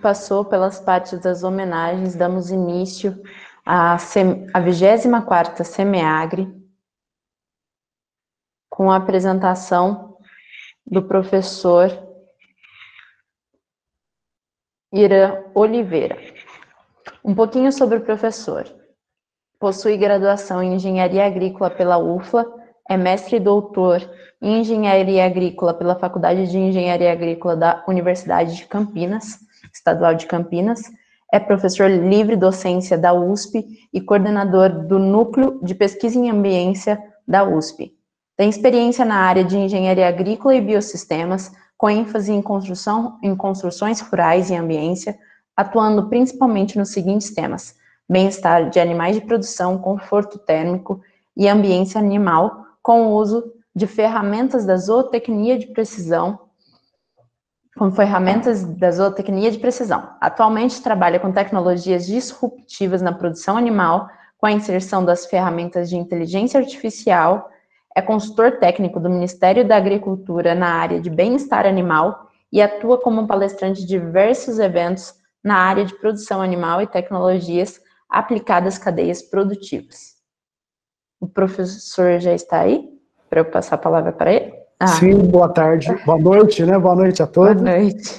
Passou pelas partes das homenagens, damos início à 24ª SEMEAGRE, com a apresentação do professor Ira Oliveira. Um pouquinho sobre o professor. Possui graduação em Engenharia Agrícola pela UFLA, é mestre e doutor em Engenharia Agrícola pela Faculdade de Engenharia Agrícola da Universidade de Campinas, Estadual de Campinas, é professor livre docência da USP e coordenador do Núcleo de Pesquisa em Ambiência da USP. Tem experiência na área de Engenharia Agrícola e Biosistemas, com ênfase em construções rurais e ambiência, atuando principalmente nos seguintes temas: bem-estar de animais de produção, conforto térmico e ambiência animal, com o uso de ferramentas da zootecnia de precisão, Atualmente trabalha com tecnologias disruptivas na produção animal, com a inserção das ferramentas de inteligência artificial, é consultor técnico do Ministério da Agricultura na área de bem-estar animal e atua como palestrante de diversos eventos na área de produção animal e tecnologias aplicadas às cadeias produtivas. O professor já está aí? Para eu passar a palavra para ele? Sim, boa tarde, boa noite, né? Boa noite a todos. Boa noite.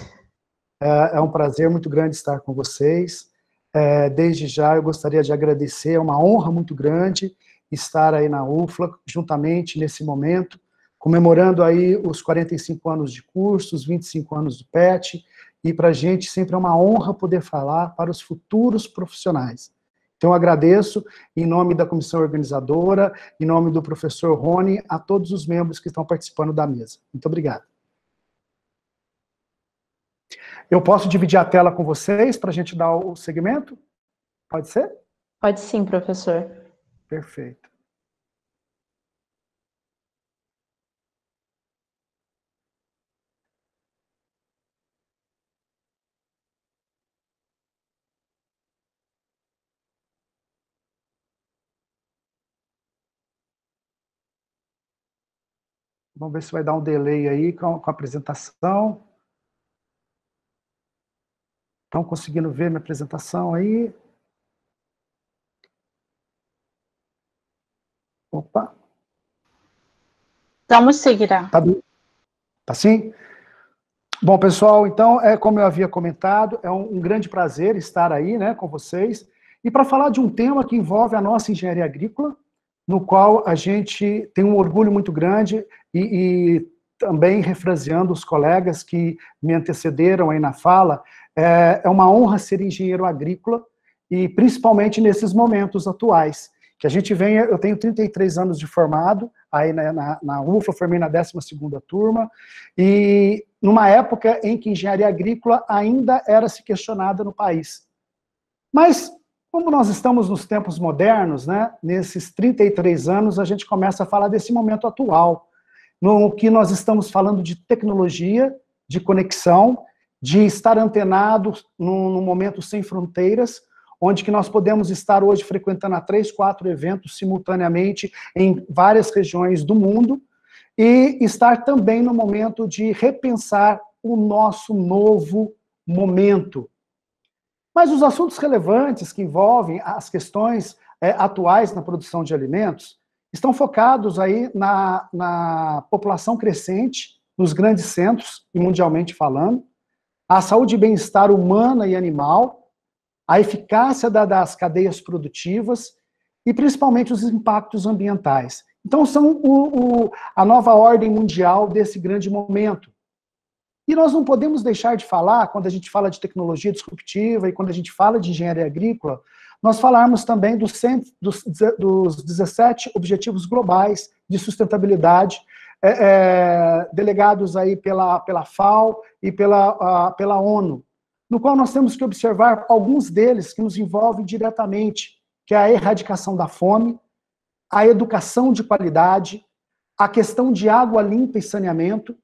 É um prazer muito grande estar com vocês. Desde já eu gostaria de agradecer, é uma honra muito grande estar aí na UFLA, juntamente nesse momento, comemorando aí os 45 anos de curso, os 25 anos do PET, e para a gente sempre é uma honra poder falar para os futuros profissionais. Então, eu agradeço, em nome da comissão organizadora, em nome do professor Rony, a todos os membros que estão participando da mesa. Muito obrigado. Eu posso dividir a tela com vocês para a gente dar o segmento? Pode ser? Pode sim, professor. Perfeito. Vamos ver se vai dar um delay aí com a apresentação. Estão conseguindo ver minha apresentação aí? Opa. Vamos seguir. Tá sim? Bom, pessoal, então, como eu havia comentado, é um grande prazer estar aí, né, com vocês, e para falar de um tema que envolve a nossa engenharia agrícola, no qual a gente tem um orgulho muito grande, e também refraseando os colegas que me antecederam aí na fala, é uma honra ser engenheiro agrícola, e principalmente nesses momentos atuais, que a gente vem, eu tenho 33 anos de formado, aí na UFLA, formei na 12ª turma, e numa época em que engenharia agrícola ainda era se questionada no país. Mas, como nós estamos nos tempos modernos, né, nesses 33 anos, a gente começa a falar desse momento atual, no que nós estamos falando de tecnologia, de conexão, de estar antenado num momento sem fronteiras, onde que nós podemos estar hoje frequentando a 3, 4 eventos simultaneamente em várias regiões do mundo, e estar também no momento de repensar o nosso novo momento. Mas os assuntos relevantes que envolvem as questões atuais na produção de alimentos estão focados aí na população crescente, nos grandes centros, e mundialmente falando, a saúde e bem-estar humana e animal, a eficácia das cadeias produtivas e principalmente os impactos ambientais. Então, são a nova ordem mundial desse grande momento. E nós não podemos deixar de falar, quando a gente fala de tecnologia disruptiva e quando a gente fala de engenharia agrícola, nós falarmos também dos 17 Objetivos Globais de Sustentabilidade, delegados aí pela FAO e pela ONU, no qual nós temos que observar alguns deles que nos envolvem diretamente, que é a erradicação da fome, a educação de qualidade, a questão de água limpa e saneamento,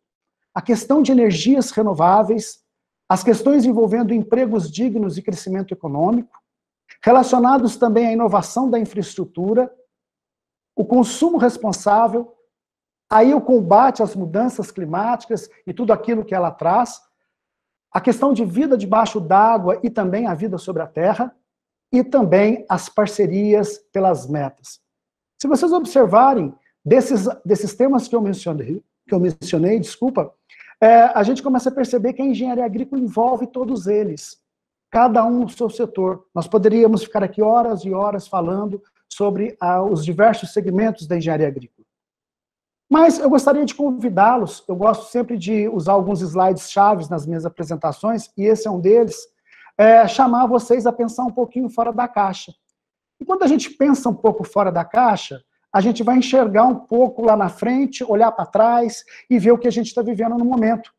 a questão de energias renováveis, as questões envolvendo empregos dignos e crescimento econômico, relacionados também à inovação da infraestrutura, o consumo responsável, aí o combate às mudanças climáticas e tudo aquilo que ela traz, a questão de vida debaixo d'água e também a vida sobre a terra, e também as parcerias pelas metas. Se vocês observarem, desses temas que eu mencionei, desculpa, a gente começa a perceber que a engenharia agrícola envolve todos eles, cada um no seu setor. Nós poderíamos ficar aqui horas e horas falando sobre os diversos segmentos da engenharia agrícola. Mas eu gostaria de convidá-los, eu gosto sempre de usar alguns slides chaves nas minhas apresentações, e esse é um deles, chamar vocês a pensar um pouquinho fora da caixa. E quando a gente pensa um pouco fora da caixa, a gente vai enxergar um pouco lá na frente, olhar para trás e ver o que a gente está vivendo no momento.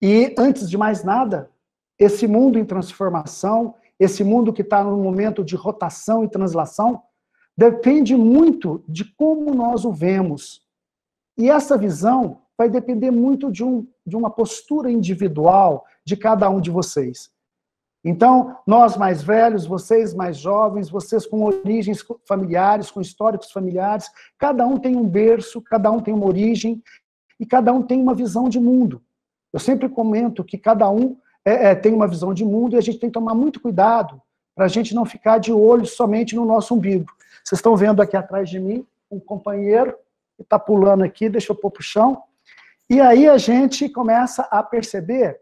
E, antes de mais nada, esse mundo em transformação, esse mundo que está num momento de rotação e translação, depende muito de como nós o vemos. E essa visão vai depender muito de uma postura individual de cada um de vocês. Então, nós mais velhos, vocês mais jovens, vocês com origens familiares, com históricos familiares, cada um tem um berço, cada um tem uma origem, e cada um tem uma visão de mundo. Eu sempre comento que cada um tem uma visão de mundo, e a gente tem que tomar muito cuidado para a gente não ficar de olho somente no nosso umbigo. Vocês estão vendo aqui atrás de mim um companheiro que está pulando aqui, deixa eu pôr para o chão, e aí a gente começa a perceber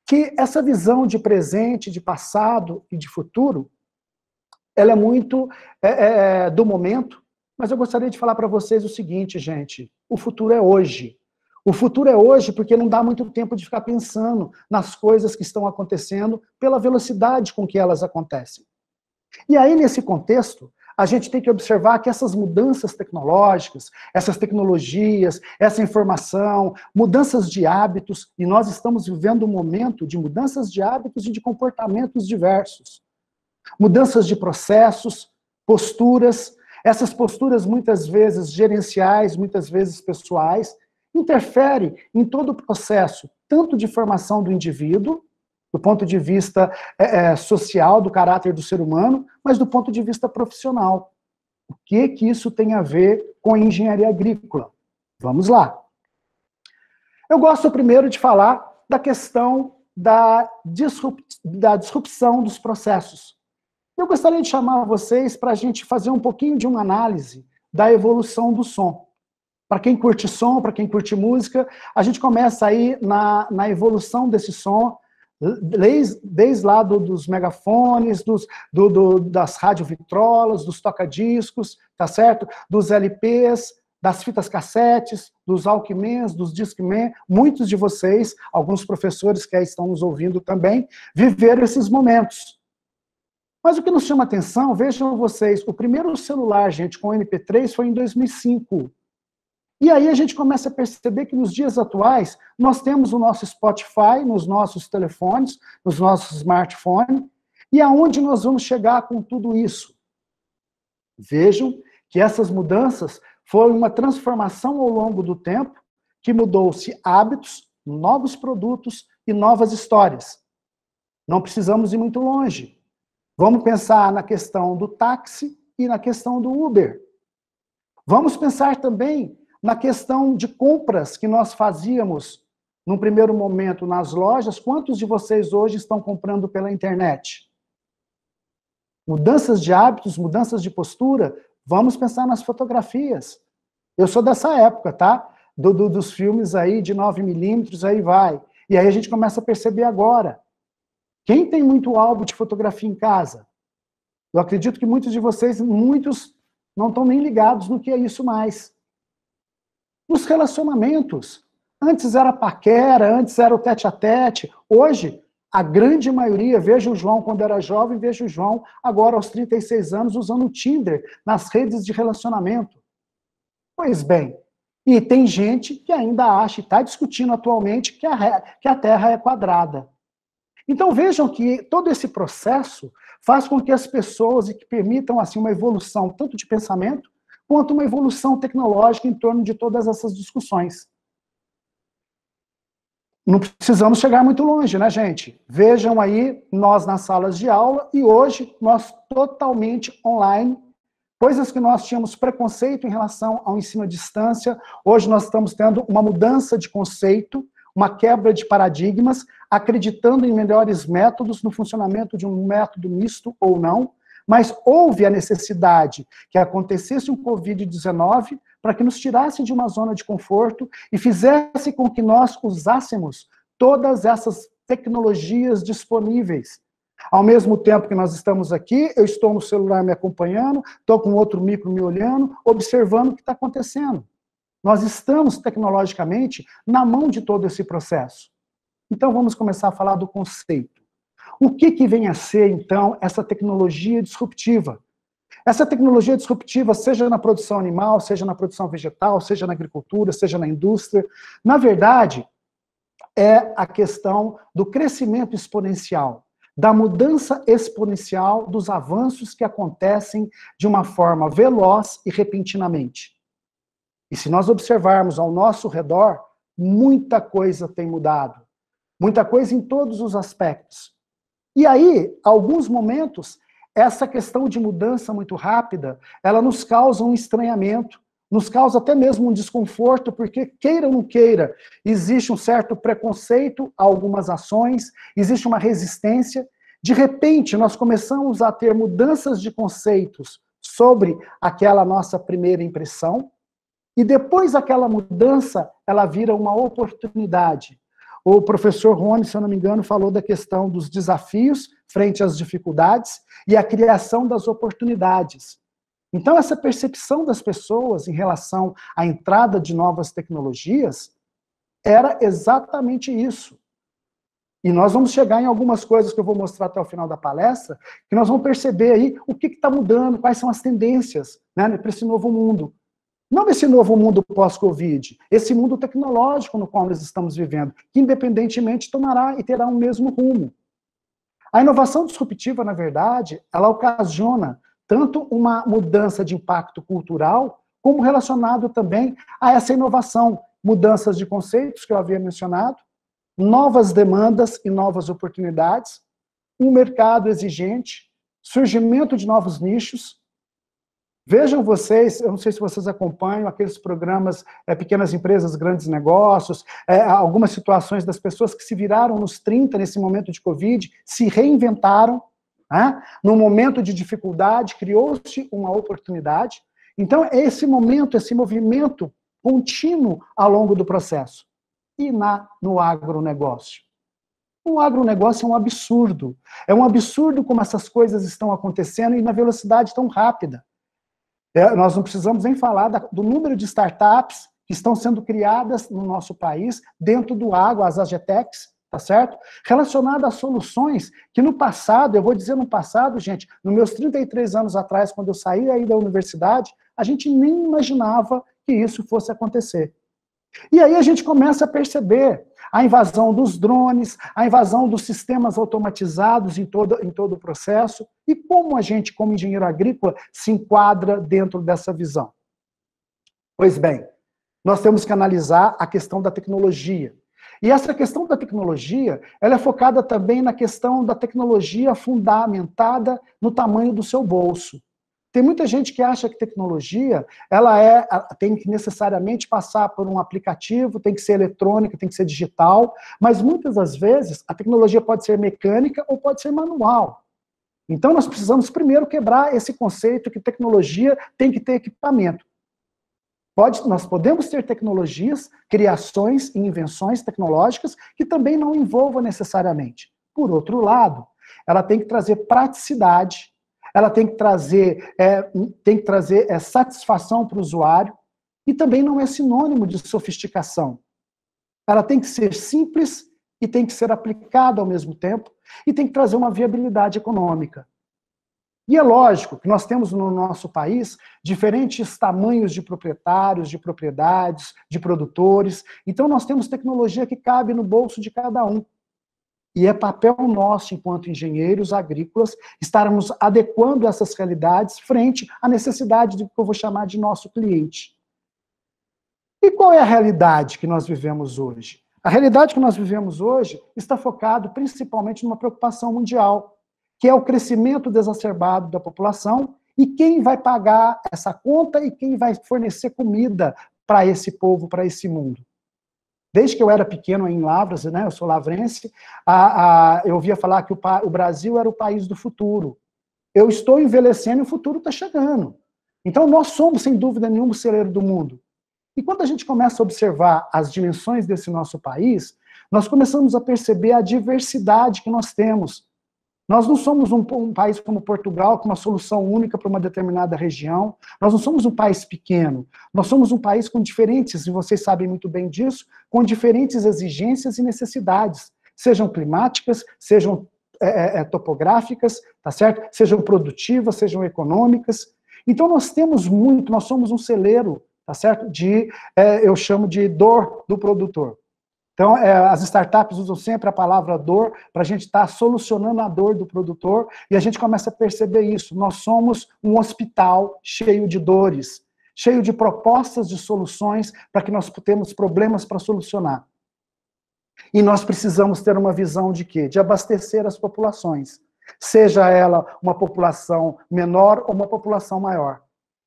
que essa visão de presente, de passado e de futuro, ela é muito do momento, mas eu gostaria de falar para vocês o seguinte, gente, o futuro é hoje. O futuro é hoje porque não dá muito tempo de ficar pensando nas coisas que estão acontecendo pela velocidade com que elas acontecem. E aí, nesse contexto, a gente tem que observar que essas mudanças tecnológicas, essas tecnologias, essa informação, mudanças de hábitos, e nós estamos vivendo um momento de mudanças de hábitos e de comportamentos diversos. Mudanças de processos, posturas, essas posturas muitas vezes gerenciais, muitas vezes pessoais, interferem em todo o processo, tanto de formação do indivíduo, do ponto de vista social, do caráter do ser humano, mas do ponto de vista profissional. O que isso tem a ver com a engenharia agrícola? Vamos lá. Eu gosto primeiro de falar da questão da disrupção dos processos. Eu gostaria de chamar vocês para a gente fazer um pouquinho de uma análise da evolução do som. Para quem curte som, para quem curte música, a gente começa aí na evolução desse som, desde lá dos megafones, das radiovitrolas, dos toca-discos, tá certo? Dos LPs, das fitas cassetes, dos Walkmans, dos Discman. Muitos de vocês, alguns professores que aí estão nos ouvindo também, viveram esses momentos. Mas o que nos chama atenção, vejam vocês, o primeiro celular, gente, com MP3 foi em 2005. E aí a gente começa a perceber que nos dias atuais, nós temos o nosso Spotify nos nossos telefones, nos nossos smartphones, e aonde nós vamos chegar com tudo isso? Vejam que essas mudanças foram uma transformação ao longo do tempo, que mudou-se hábitos, novos produtos e novas histórias. Não precisamos ir muito longe. Vamos pensar na questão do táxi e na questão do Uber. Vamos pensar também na questão de compras que nós fazíamos, num primeiro momento, nas lojas. Quantos de vocês hoje estão comprando pela internet? Mudanças de hábitos, mudanças de postura, vamos pensar nas fotografias. Eu sou dessa época, tá? Dos filmes aí de 9mm, aí vai. E aí a gente começa a perceber agora. Quem tem muito álbum de fotografia em casa? Eu acredito que muitos de vocês, muitos não estão nem ligados no que é isso mais. Nos relacionamentos. Antes era paquera, antes era o tete-a-tete. Hoje, a grande maioria, veja o João quando era jovem, veja o João agora aos 36 anos usando o Tinder nas redes de relacionamento. Pois bem, e tem gente que ainda acha, e está discutindo atualmente, que a Terra é quadrada. Então vejam que todo esse processo faz com que as pessoas, e que permitam assim, uma evolução tanto de pensamento, quanto uma evolução tecnológica em torno de todas essas discussões. Não precisamos chegar muito longe, né, gente? Vejam aí, nós nas salas de aula, e hoje nós totalmente online, coisas que nós tínhamos preconceito em relação ao ensino à distância, hoje nós estamos tendo uma mudança de conceito, uma quebra de paradigmas, acreditando em melhores métodos, no funcionamento de um método misto ou não, mas houve a necessidade que acontecesse um Covid-19 para que nos tirasse de uma zona de conforto e fizesse com que nós usássemos todas essas tecnologias disponíveis. Ao mesmo tempo que nós estamos aqui, eu estou no celular me acompanhando, estou com outro micro me olhando, observando o que está acontecendo. Nós estamos, tecnologicamente, na mão de todo esse processo. Então, vamos começar a falar do conceito. O que vem a ser, então, essa tecnologia disruptiva? Essa tecnologia disruptiva, seja na produção animal, seja na produção vegetal, seja na agricultura, seja na indústria, na verdade, é a questão do crescimento exponencial, da mudança exponencial dos avanços que acontecem de uma forma veloz e repentinamente. E se nós observarmos ao nosso redor, muita coisa tem mudado. Muita coisa em todos os aspectos. E aí, alguns momentos, essa questão de mudança muito rápida, ela nos causa um estranhamento, nos causa até mesmo um desconforto, porque, queira ou não queira, existe um certo preconceito a algumas ações, existe uma resistência. De repente, nós começamos a ter mudanças de conceitos sobre aquela nossa primeira impressão, e depois aquela mudança, ela vira uma oportunidade. O professor Rony, se eu não me engano, falou da questão dos desafios frente às dificuldades e a criação das oportunidades. Então, essa percepção das pessoas em relação à entrada de novas tecnologias era exatamente isso. E nós vamos chegar em algumas coisas que eu vou mostrar até o final da palestra, que nós vamos perceber aí o que está mudando, quais são as tendências, né, para esse novo mundo. Não esse novo mundo pós-Covid, esse mundo tecnológico no qual nós estamos vivendo, que independentemente tomará e terá um mesmo rumo. A inovação disruptiva, na verdade, ela ocasiona tanto uma mudança de impacto cultural, como relacionado também a essa inovação, mudanças de conceitos que eu havia mencionado, novas demandas e novas oportunidades, um mercado exigente, surgimento de novos nichos. Vejam vocês, eu não sei se vocês acompanham aqueles programas Pequenas Empresas, Grandes Negócios, algumas situações das pessoas que se viraram nos 30 nesse momento de Covid, se reinventaram, né? No momento de dificuldade, criou-se uma oportunidade. Então, é esse momento, esse movimento contínuo ao longo do processo. E no agronegócio? O agronegócio é um absurdo. É um absurdo como essas coisas estão acontecendo e na velocidade tão rápida. Nós não precisamos nem falar do número de startups que estão sendo criadas no nosso país, dentro do agro, as AGTECs, tá certo? Relacionado a soluções que no passado, eu vou dizer no passado, gente, nos meus 33 anos atrás, quando eu saí aí da universidade, a gente nem imaginava que isso fosse acontecer. E aí a gente começa a perceber a invasão dos drones, a invasão dos sistemas automatizados em todo o processo, e como a gente, como engenheiro agrícola, se enquadra dentro dessa visão. Pois bem, nós temos que analisar a questão da tecnologia. E essa questão da tecnologia, ela é focada também na questão da tecnologia fundamentada no tamanho do seu bolso. Tem muita gente que acha que tecnologia, tem que necessariamente passar por um aplicativo, tem que ser eletrônica, tem que ser digital, mas muitas das vezes a tecnologia pode ser mecânica ou pode ser manual. Então nós precisamos primeiro quebrar esse conceito que tecnologia tem que ter equipamento. Nós podemos ter tecnologias, criações e invenções tecnológicas que também não envolvam necessariamente. Por outro lado, ela tem que trazer praticidade, ela tem que trazer satisfação para o usuário, e também não é sinônimo de sofisticação. Ela tem que ser simples e tem que ser aplicada ao mesmo tempo, e tem que trazer uma viabilidade econômica. E é lógico que nós temos no nosso país diferentes tamanhos de proprietários, de propriedades, de produtores, então nós temos tecnologia que cabe no bolso de cada um. E é papel nosso, enquanto engenheiros agrícolas, estarmos adequando essas realidades frente à necessidade do que eu vou chamar de nosso cliente. E qual é a realidade que nós vivemos hoje? A realidade que nós vivemos hoje está focado principalmente numa preocupação mundial, que é o crescimento desacerbado da população e quem vai pagar essa conta e quem vai fornecer comida para esse povo, para esse mundo. Desde que eu era pequeno em Lavras, né, eu sou lavrense, eu ouvia falar que o Brasil era o país do futuro. Eu estou envelhecendo e o futuro está chegando. Então, nós somos, sem dúvida nenhuma, o celeiro do mundo. E quando a gente começa a observar as dimensões desse nosso país, nós começamos a perceber a diversidade que nós temos. Nós não somos um país como Portugal, com uma solução única para uma determinada região. Nós não somos um país pequeno. Nós somos um país com diferentes, e vocês sabem muito bem disso, com diferentes exigências e necessidades, sejam climáticas, sejam topográficas, tá certo? Sejam produtivas, sejam econômicas. Então nós temos muito, nós somos um celeiro, tá certo? Eu chamo de dor do produtor. Então, as startups usam sempre a palavra dor para a gente estar solucionando a dor do produtor e a gente começa a perceber isso. Nós somos um hospital cheio de dores, cheio de propostas de soluções para que nós tenhamos problemas para solucionar. E nós precisamos ter uma visão de quê? De abastecer as populações, seja ela uma população menor ou uma população maior.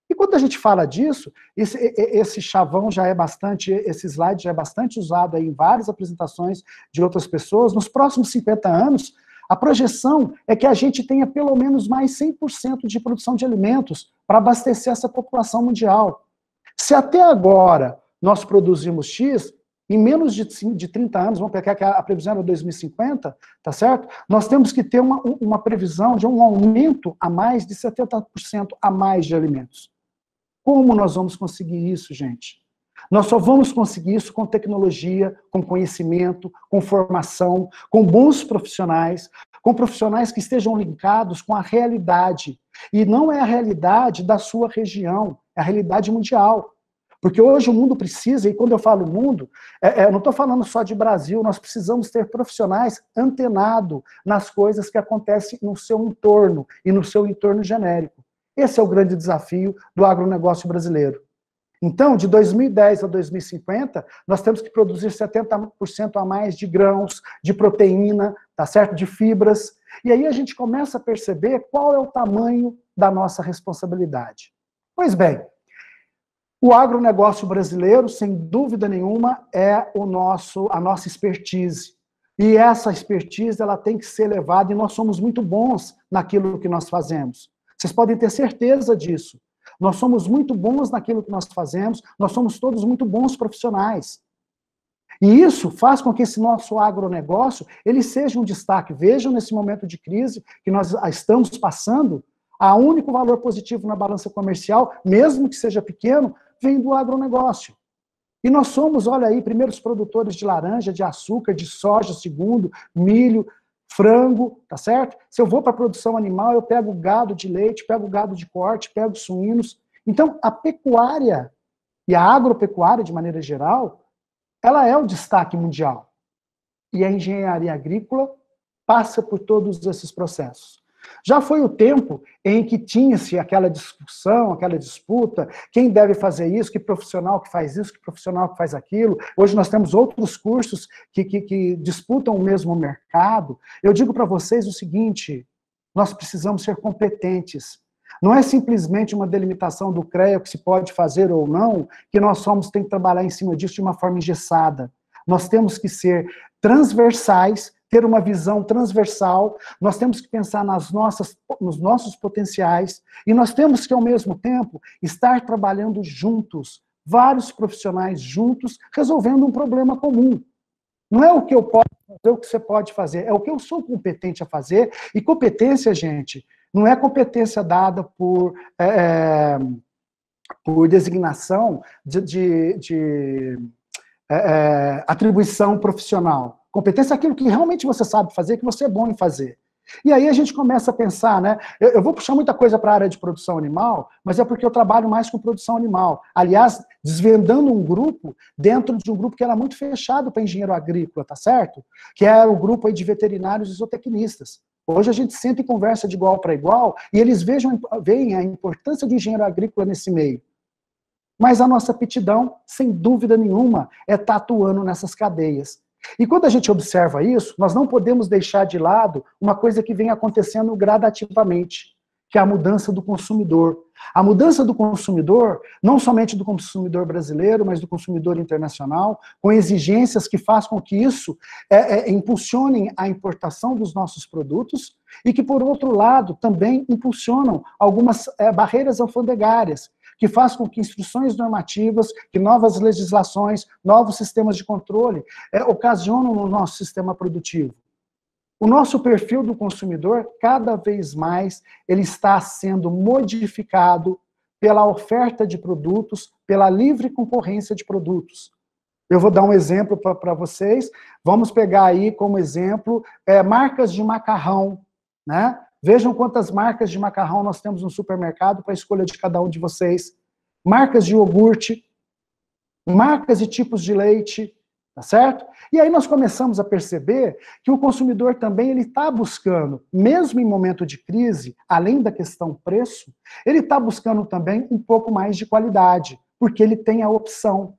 E quando a gente fala disso, esse chavão já é bastante, esse slide já é bastante usado aí em várias apresentações de outras pessoas. Nos próximos 50 anos, a projeção é que a gente tenha pelo menos mais 100% de produção de alimentos para abastecer essa população mundial. Se até agora nós produzimos X, em menos de 30 anos, vamos pegar que a previsão era 2050, tá certo? Nós temos que ter uma previsão de um aumento a mais de 70% a mais de alimentos. Como nós vamos conseguir isso, gente? Nós só vamos conseguir isso com tecnologia, com conhecimento, com formação, com bons profissionais, com profissionais que estejam linkados com a realidade. E não é a realidade da sua região, é a realidade mundial. Porque hoje o mundo precisa, e quando eu falo mundo, eu não estou falando só de Brasil, nós precisamos ter profissionais antenados nas coisas que acontecem no seu entorno e no seu entorno genérico. Esse é o grande desafio do agronegócio brasileiro. Então, de 2010 a 2050, nós temos que produzir 70% a mais de grãos, de proteína, tá certo? De fibras. E aí a gente começa a perceber qual é o tamanho da nossa responsabilidade. Pois bem, o agronegócio brasileiro, sem dúvida nenhuma, é a nossa expertise. E essa expertise ela tem que ser levada, e nós somos muito bons naquilo que nós fazemos. Vocês podem ter certeza disso. Nós somos muito bons naquilo que nós fazemos, nós somos todos muito bons profissionais. E isso faz com que esse nosso agronegócio ele seja um destaque. Vejam nesse momento de crise que nós estamos passando, o único valor positivo na balança comercial, mesmo que seja pequeno, vem do agronegócio. E nós somos, olha aí, primeiros produtores de laranja, de açúcar, de soja, segundo, milho, frango, tá certo? Se eu vou para a produção animal, eu pego gado de leite, pego gado de corte, pego suínos. Então, a pecuária e a agropecuária, de maneira geral, ela é o destaque mundial. E a engenharia agrícola passa por todos esses processos. Já foi o tempo em que tinha-se aquela discussão, aquela disputa, quem deve fazer isso, que profissional que faz isso, que profissional que faz aquilo. Hoje nós temos outros cursos que disputam o mesmo mercado. Eu digo para vocês o seguinte, nós precisamos ser competentes. Não é simplesmente uma delimitação do CREA, que se pode fazer ou não, que nós tem que trabalhar em cima disso de uma forma engessada. Nós temos que ser transversais, ter uma visão transversal, nós temos que pensar nos nossos potenciais, e nós temos que, ao mesmo tempo, estar trabalhando juntos, vários profissionais juntos, resolvendo um problema comum. Não é o que eu posso fazer, o que você pode fazer, é o que eu sou competente a fazer, e competência, gente, não é competência dada por designação de atribuição profissional. Competência é aquilo que realmente você sabe fazer, que você é bom em fazer. E aí a gente começa a pensar, né? Eu vou puxar muita coisa para a área de produção animal, mas é porque eu trabalho mais com produção animal. Aliás, desvendando um grupo dentro de um grupo que era muito fechado para engenheiro agrícola, tá certo? Que é o grupo aí de veterinários e zootecnistas. Hoje a gente senta e conversa de igual para igual e eles veem a importância do engenheiro agrícola nesse meio. Mas a nossa aptidão, sem dúvida nenhuma, é estar atuando nessas cadeias. E quando a gente observa isso, nós não podemos deixar de lado uma coisa que vem acontecendo gradativamente, que é a mudança do consumidor. A mudança do consumidor, não somente do consumidor brasileiro, mas do consumidor internacional, com exigências que façam com que isso impulsionem a importação dos nossos produtos e que, por outro lado, também impulsionam algumas barreiras alfandegárias, que faz com que instruções normativas, que novas legislações, novos sistemas de controle ocasionam no nosso sistema produtivo. O nosso perfil do consumidor, cada vez mais, ele está sendo modificado pela oferta de produtos, pela livre concorrência de produtos. Eu vou dar um exemplo para vocês. Vamos pegar aí como exemplo marcas de macarrão, né? Vejam quantas marcas de macarrão nós temos no supermercado para a escolha de cada um de vocês. Marcas de iogurte, marcas e tipos de leite, tá certo? E aí nós começamos a perceber que o consumidor também ele está buscando, mesmo em momento de crise, além da questão preço, ele está buscando também um pouco mais de qualidade, porque ele tem a opção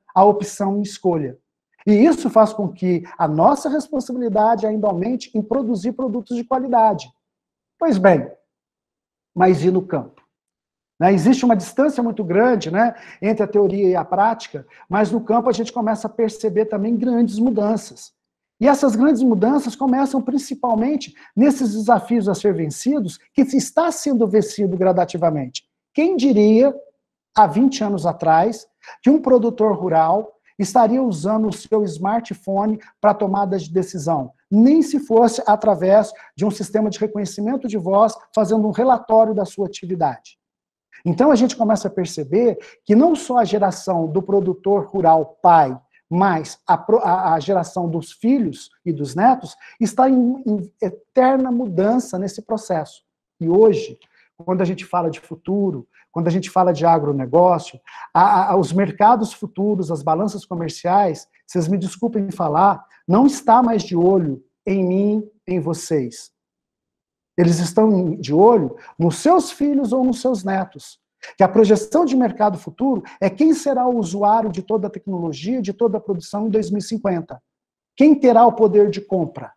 em escolha. E isso faz com que a nossa responsabilidade ainda aumente em produzir produtos de qualidade. Pois bem, mas e no campo? Existe uma distância muito grande, né, entre a teoria e a prática, mas no campo a gente começa a perceber também grandes mudanças. E essas grandes mudanças começam principalmente nesses desafios a ser vencidos, que está sendo vencido gradativamente. Quem diria, há 20 anos atrás, que um produtor rural estaria usando o seu smartphone para tomada de decisão, nem se fosse através de um sistema de reconhecimento de voz, fazendo um relatório da sua atividade. Então a gente começa a perceber que não só a geração do produtor rural pai, mas a geração dos filhos e dos netos está em eterna mudança nesse processo. E hoje, quando a gente fala de futuro, quando a gente fala de agronegócio, os mercados futuros, as balanças comerciais, vocês me desculpem falar, não está mais de olho em mim, em vocês. Eles estão de olho nos seus filhos ou nos seus netos. Que a projeção de mercado futuro é quem será o usuário de toda a tecnologia, de toda a produção em 2050. Quem terá o poder de compra?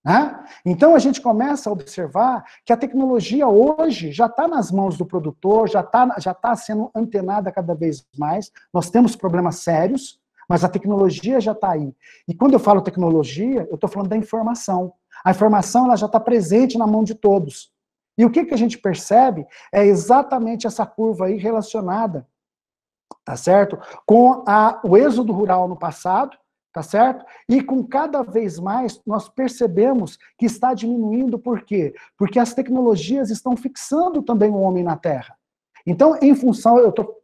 Né? Então a gente começa a observar que a tecnologia hoje já está nas mãos do produtor, já tá sendo antenada cada vez mais. Nós temos problemas sérios, mas a tecnologia já está aí. E quando eu falo tecnologia, eu estou falando da informação. A informação ela já está presente na mão de todos. E o que a gente percebe é exatamente essa curva aí relacionada, tá certo? Com o êxodo rural no passado, tá certo? E com cada vez mais nós percebemos que está diminuindo, por quê? Porque as tecnologias estão fixando também o homem na Terra. Então, em função, eu estou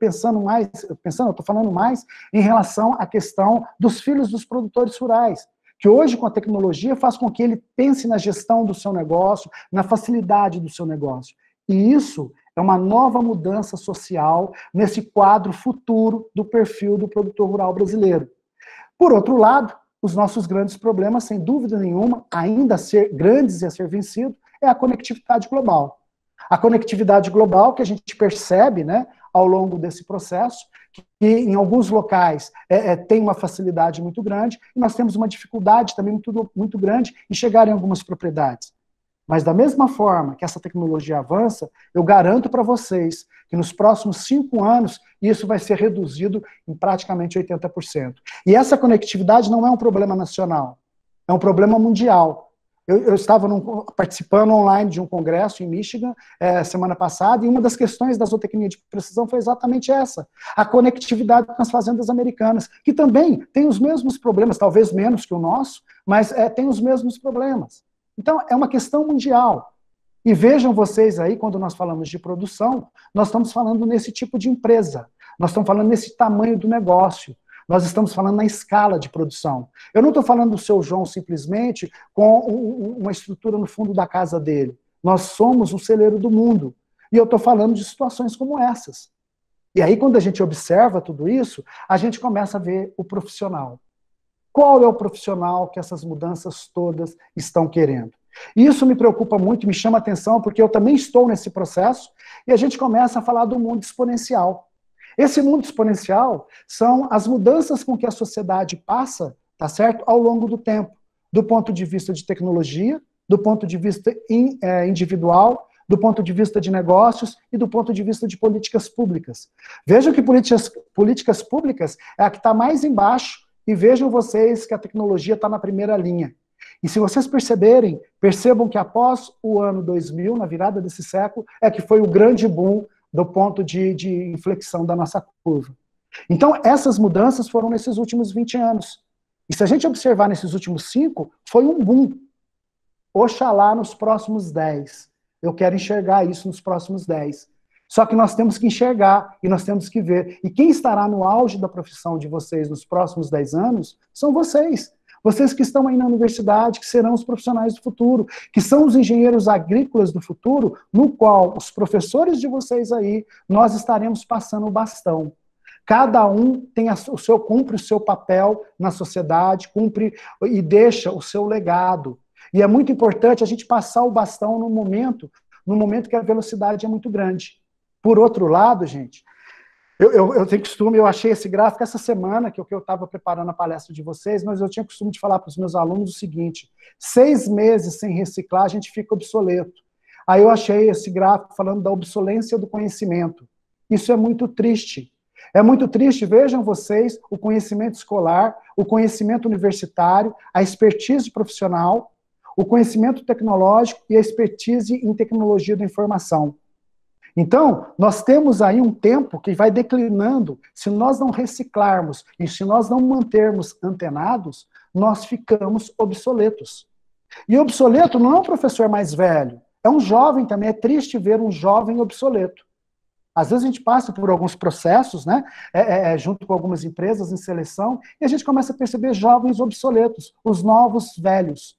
falando mais em relação à questão dos filhos dos produtores rurais, que hoje, com a tecnologia, faz com que ele pense na gestão do seu negócio, na facilidade do seu negócio. E isso é uma nova mudança social nesse quadro futuro do perfil do produtor rural brasileiro. Por outro lado, os nossos grandes problemas, sem dúvida nenhuma, ainda a ser grandes e a ser vencido, é a conectividade global. A conectividade global que a gente percebe, né, ao longo desse processo, que em alguns locais tem uma facilidade muito grande, e nós temos uma dificuldade também muito grande em chegar em algumas propriedades. Mas da mesma forma que essa tecnologia avança, eu garanto para vocês que nos próximos 5 anos isso vai ser reduzido em praticamente 80%. E essa conectividade não é um problema nacional, é um problema mundial. Eu estava participando online de um congresso em Michigan semana passada, e uma das questões da zootecnia de precisão foi exatamente essa, a conectividade com as fazendas americanas, que também tem os mesmos problemas, talvez menos que o nosso, mas tem os mesmos problemas. Então, é uma questão mundial. E vejam vocês aí, quando nós falamos de produção, nós estamos falando nesse tipo de empresa, nós estamos falando nesse tamanho do negócio, nós estamos falando na escala de produção. Eu não estou falando do seu João simplesmente com uma estrutura no fundo da casa dele. Nós somos o celeiro do mundo. E eu estou falando de situações como essas. E aí, quando a gente observa tudo isso, a gente começa a ver o profissional. Qual é o profissional que essas mudanças todas estão querendo? Isso me preocupa muito, me chama a atenção, porque eu também estou nesse processo, e a gente começa a falar do mundo exponencial. Esse mundo exponencial são as mudanças com que a sociedade passa, tá certo, ao longo do tempo, do ponto de vista de tecnologia, do ponto de vista individual, do ponto de vista de negócios e do ponto de vista de políticas públicas. Vejam que políticas públicas é a que está mais embaixo e vejam vocês que a tecnologia está na primeira linha. E se vocês percebam que após o ano 2000, na virada desse século, é que foi o grande boom do ponto de inflexão da nossa curva. Então, essas mudanças foram nesses últimos 20 anos. E se a gente observar nesses últimos 5, foi um boom. Oxalá nos próximos 10. Eu quero enxergar isso nos próximos 10. Só que nós temos que enxergar e nós temos que ver. E quem estará no auge da profissão de vocês nos próximos 10 anos são vocês. Vocês que estão aí na universidade, que serão os profissionais do futuro, que são os engenheiros agrícolas do futuro, no qual os professores de vocês aí, nós estaremos passando o bastão. Cada um tem cumpre o seu papel na sociedade, cumpre e deixa o seu legado. E é muito importante a gente passar o bastão no momento que a velocidade é muito grande. Por outro lado, gente, eu tenho costume, eu achei esse gráfico essa semana, que eu estava preparando a palestra de vocês, mas eu tinha costume de falar para os meus alunos o seguinte: 6 meses sem reciclar, a gente fica obsoleto. Aí eu achei esse gráfico falando da obsolência do conhecimento. Isso é muito triste. É muito triste, vejam vocês, o conhecimento escolar, o conhecimento universitário, a expertise profissional, o conhecimento tecnológico e a expertise em tecnologia da informação. Então, nós temos aí um tempo que vai declinando. Se nós não reciclarmos e se nós não mantermos antenados, nós ficamos obsoletos. E obsoleto não é um professor mais velho, é um jovem também. É triste ver um jovem obsoleto. Às vezes a gente passa por alguns processos, né, junto com algumas empresas em seleção, e a gente começa a perceber jovens obsoletos, os novos velhos.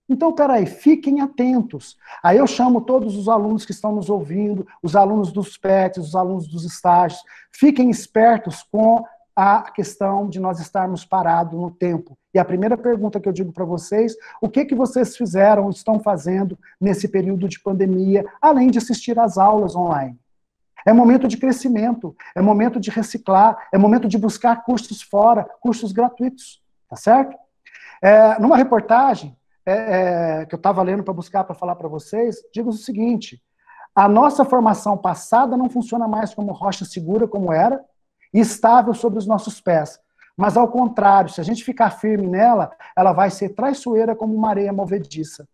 Então, peraí, fiquem atentos. Aí eu chamo todos os alunos que estão nos ouvindo, os alunos dos PETs, os alunos dos estágios, fiquem espertos com a questão de nós estarmos parados no tempo. E a primeira pergunta que eu digo para vocês: o que vocês fizeram, estão fazendo nesse período de pandemia, além de assistir às aulas online? É momento de crescimento, é momento de reciclar, é momento de buscar cursos fora, cursos gratuitos, tá certo? Numa reportagem que eu estava lendo para buscar, para falar para vocês, digo o seguinte: a nossa formação passada não funciona mais como rocha segura, como era, e estável sobre os nossos pés. Mas, ao contrário, se a gente ficar firme nela, ela vai ser traiçoeira como uma areia movediça.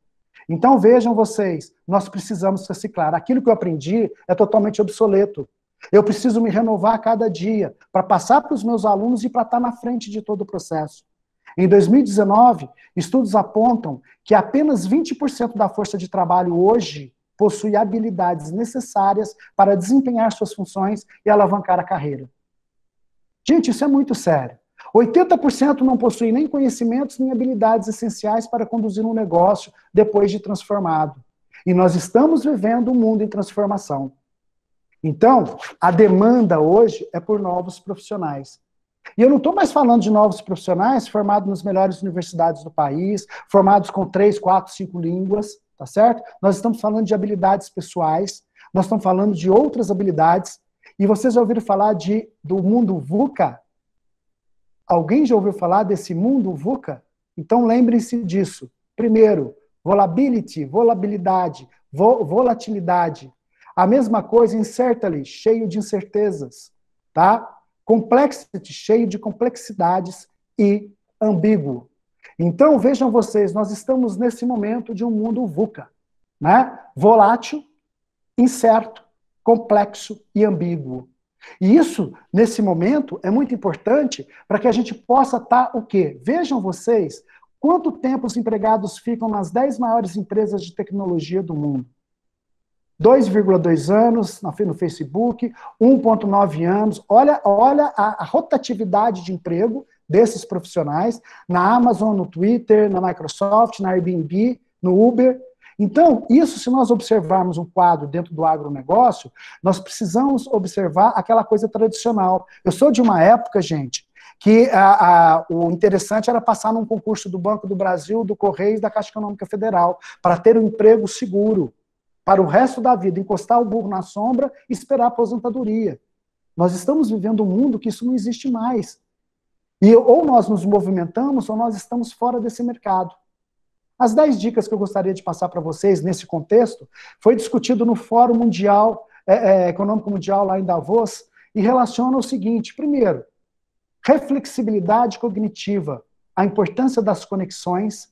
Então, vejam vocês, nós precisamos reciclar. Aquilo que eu aprendi é totalmente obsoleto. Eu preciso me renovar a cada dia, para passar para os meus alunos e para estar na frente de todo o processo. Em 2019, estudos apontam que apenas 20% da força de trabalho hoje possui habilidades necessárias para desempenhar suas funções e alavancar a carreira. Gente, isso é muito sério. 80% não possui nem conhecimentos nem habilidades essenciais para conduzir um negócio depois de transformado. E nós estamos vivendo um mundo em transformação. Então, a demanda hoje é por novos profissionais. E eu não estou mais falando de novos profissionais formados nas melhores universidades do país, formados com 3, 4, 5 línguas, tá certo? Nós estamos falando de habilidades pessoais, nós estamos falando de outras habilidades. E vocês já ouviram falar do mundo VUCA? Alguém já ouviu falar desse mundo VUCA? Então lembrem-se disso. Primeiro, volatilidade. A mesma coisa, incertainty, cheio de incertezas, tá? Complexity, cheio de complexidades, e ambíguo. Então, vejam vocês, nós estamos nesse momento de um mundo VUCA, né? Volátil, incerto, complexo e ambíguo. E isso, nesse momento, é muito importante para que a gente possa estar o quê? Vejam vocês quanto tempo os empregados ficam nas 10 maiores empresas de tecnologia do mundo. 2,2 anos no Facebook, 1,9 anos. Olha a rotatividade de emprego desses profissionais na Amazon, no Twitter, na Microsoft, na Airbnb, no Uber. Então, isso, se nós observarmos um quadro dentro do agronegócio, nós precisamos observar aquela coisa tradicional. Eu sou de uma época, gente, que o interessante era passar num concurso do Banco do Brasil, do Correios, da Caixa Econômica Federal, para ter um emprego seguro, para o resto da vida, encostar o burro na sombra e esperar a aposentadoria. Nós estamos vivendo um mundo que isso não existe mais. E ou nós nos movimentamos ou nós estamos fora desse mercado. As 10 dicas que eu gostaria de passar para vocês nesse contexto foi discutido no Fórum Mundial, Econômico Mundial lá em Davos, e relaciona o seguinte: primeiro, reflexibilidade cognitiva, a importância das conexões,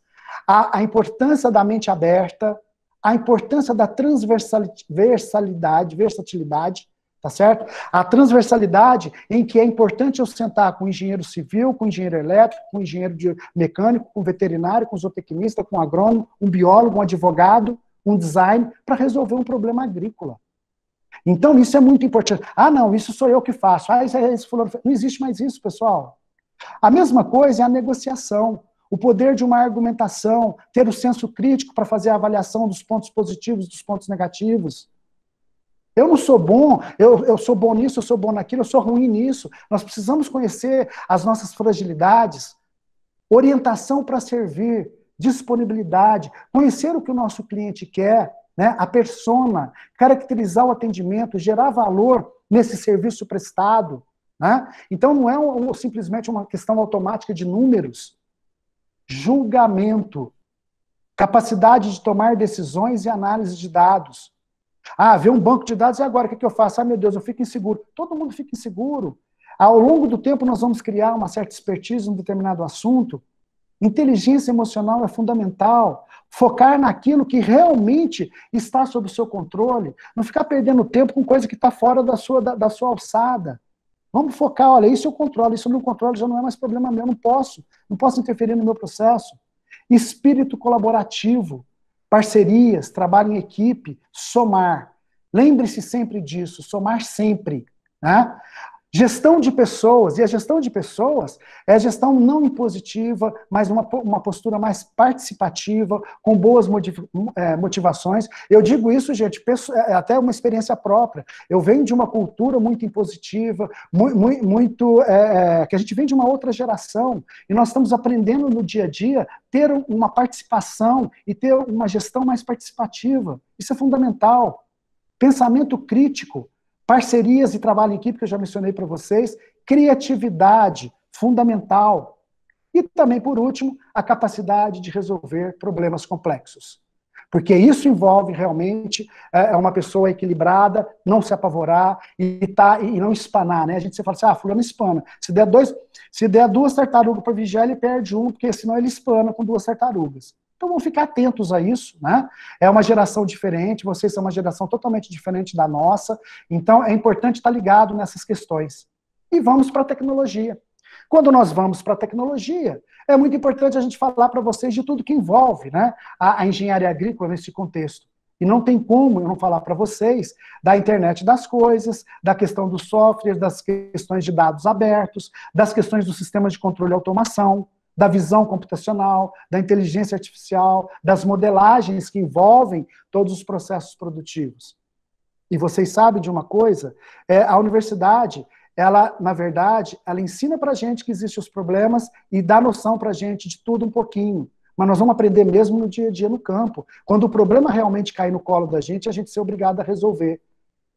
a importância da mente aberta, a importância da versatilidade, tá certo? A transversalidade em que é importante eu sentar com um engenheiro civil, com um engenheiro elétrico, com um engenheiro mecânico, com um veterinário, com um zootecnista, com um agrônomo, um biólogo, um advogado, um design, para resolver um problema agrícola. Então, isso é muito importante. Ah, não, isso sou eu que faço. Ah, isso é esse fulano. Não existe mais isso, pessoal. A mesma coisa é a negociação. O poder de uma argumentação, ter o senso crítico para fazer a avaliação dos pontos positivos e dos pontos negativos. Eu não sou bom, eu sou bom nisso, eu sou bom naquilo, eu sou ruim nisso. Nós precisamos conhecer as nossas fragilidades, orientação para servir, disponibilidade, conhecer o que o nosso cliente quer, né? A persona, caracterizar o atendimento, gerar valor nesse serviço prestado. Né? Então não é simplesmente uma questão automática de números. Julgamento, capacidade de tomar decisões e análise de dados. Ah, vê um banco de dados e agora o que eu faço? Ah, meu Deus, eu fico inseguro. Todo mundo fica inseguro. Ao longo do tempo nós vamos criar uma certa expertise em um determinado assunto. Inteligência emocional é fundamental. Focar naquilo que realmente está sob o seu controle. Não ficar perdendo tempo com coisa que está fora da sua alçada. Vamos focar, olha, isso eu controlo, isso eu não controlo, já não é mais problema meu, não posso interferir no meu processo. Espírito colaborativo, parcerias, trabalho em equipe, somar. Lembre-se sempre disso, somar sempre. Né? Gestão de pessoas, e a gestão de pessoas é a gestão não impositiva, mas uma postura mais participativa, com boas motivações. Eu digo isso, gente, é até uma experiência própria. Eu venho de uma cultura muito impositiva, que a gente vem de uma outra geração, e nós estamos aprendendo no dia a dia ter uma participação e ter uma gestão mais participativa. Isso é fundamental. Pensamento crítico, parcerias e trabalho em equipe, que eu já mencionei para vocês, criatividade, fundamental. E também, por último, a capacidade de resolver problemas complexos. Porque isso envolve realmente uma pessoa equilibrada, não se apavorar e não espanar, né? A gente fala assim, ah, fulano espana. Se der 2 tartarugas para vigiar, ele perde um, porque senão ele espana com 2 tartarugas. Então vamos ficar atentos a isso, né? É uma geração diferente, vocês são uma geração totalmente diferente da nossa, então é importante estar ligado nessas questões. E vamos para a tecnologia. Quando nós vamos para a tecnologia, é muito importante a gente falar para vocês de tudo que envolve, né, a engenharia agrícola nesse contexto. E não tem como eu não falar para vocês da internet das coisas, da questão dos softwares, das questões de dados abertos, das questões do sistema de controle e automação, da visão computacional, da inteligência artificial, das modelagens que envolvem todos os processos produtivos. E vocês sabem de uma coisa? A universidade, ela, na verdade, ela ensina para a gente que existem os problemas e dá noção para a gente de tudo um pouquinho. Mas nós vamos aprender mesmo no dia a dia no campo. Quando o problema realmente cair no colo da gente, a gente ser obrigado a resolver.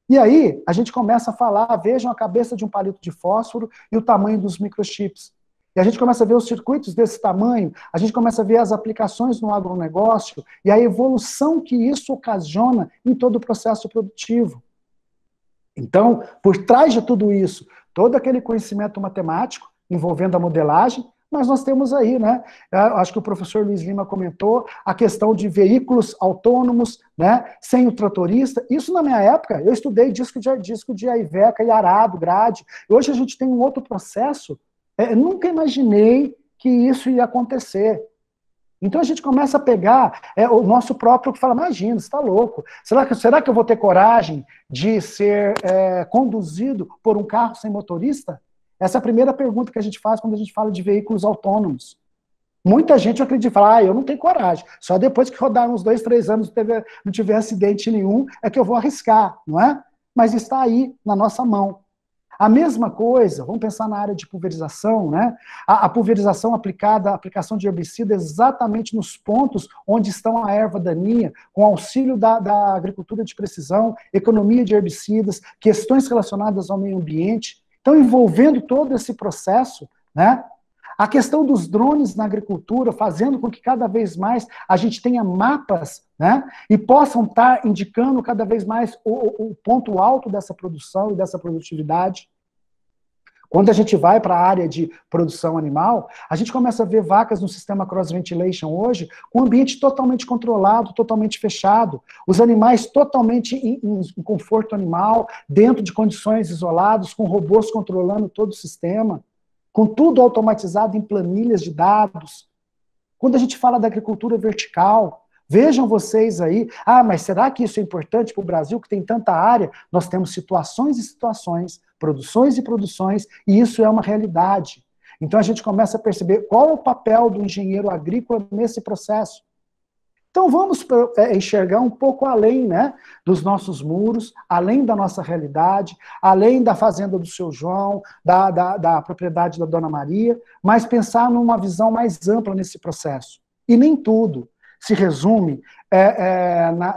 E aí, a gente começa a falar, vejam a cabeça de um palito de fósforo e o tamanho dos microchips. E a gente começa a ver os circuitos desse tamanho, a gente começa a ver as aplicações no agronegócio e a evolução que isso ocasiona em todo o processo produtivo. Então, por trás de tudo isso, todo aquele conhecimento matemático envolvendo a modelagem, mas nós temos aí, né? Acho que o professor Luiz Lima comentou a questão de veículos autônomos, né? Sem o tratorista. Isso na minha época, eu estudei disco de Iveca e arado, grade. Hoje a gente tem um outro processo. Nunca imaginei que isso ia acontecer. Então a gente começa a pegar o nosso próprio, que fala, imagina, você está louco. Será que eu vou ter coragem de ser conduzido por um carro sem motorista? Essa é a primeira pergunta que a gente faz quando a gente fala de veículos autônomos. Muita gente acredita e fala, eu não tenho coragem. Só depois que rodar uns 2, 3 anos não tiver acidente nenhum, é que eu vou arriscar, não é? Mas está aí, na nossa mão. A mesma coisa, vamos pensar na área de pulverização, né? A pulverização aplicada, a aplicação de herbicida exatamente nos pontos onde estão a erva daninha, com auxílio da agricultura de precisão, economia de herbicidas, questões relacionadas ao meio ambiente. Então, envolvendo todo esse processo, né? A questão dos drones na agricultura, fazendo com que cada vez mais a gente tenha mapas, né, e possam estar indicando cada vez mais o ponto alto dessa produção e dessa produtividade. Quando a gente vai para a área de produção animal, a gente começa a ver vacas no sistema cross-ventilation hoje, com um ambiente totalmente controlado, totalmente fechado, os animais totalmente em conforto animal, dentro de condições isoladas, com robôs controlando todo o sistema, com tudo automatizado em planilhas de dados. Quando a gente fala da agricultura vertical, vejam vocês aí, mas será que isso é importante para o Brasil, que tem tanta área? Nós temos situações e situações, produções e produções, e isso é uma realidade. Então a gente começa a perceber qual é o papel do engenheiro agrícola nesse processo. Então vamos enxergar um pouco além, né, dos nossos muros, além da nossa realidade, além da fazenda do seu João, da propriedade da Dona Maria, mas pensar numa visão mais ampla nesse processo. E nem tudo se resume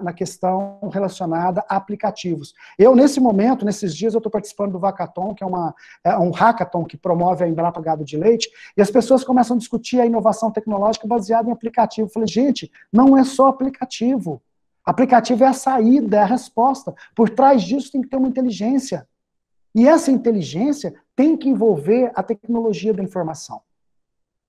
na questão relacionada a aplicativos. Eu, nesse momento, nesses dias, eu estou participando do Vacathon, que é um hackathon que promove a Embrapa Gado de Leite, e as pessoas começam a discutir a inovação tecnológica baseada em aplicativo. Eu falei, gente, não é só aplicativo. Aplicativo é a saída, é a resposta. Por trás disso tem que ter uma inteligência. E essa inteligência tem que envolver a tecnologia da informação.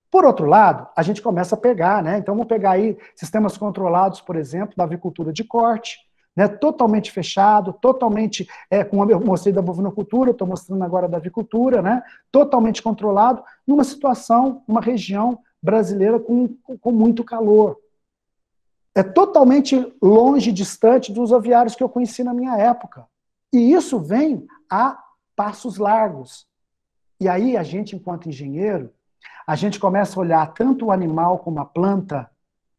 Por outro lado, a gente começa a pegar, né? Então vamos pegar aí sistemas controlados, por exemplo, da avicultura de corte, né? Totalmente fechado, totalmente, como eu mostrei da bovinocultura, estou mostrando agora da avicultura, né? Totalmente controlado, numa situação, uma região brasileira com muito calor. É totalmente longe, distante dos aviários que eu conheci na minha época. E isso vem a passos largos. E aí a gente, enquanto engenheiro, a gente começa a olhar tanto o animal como a planta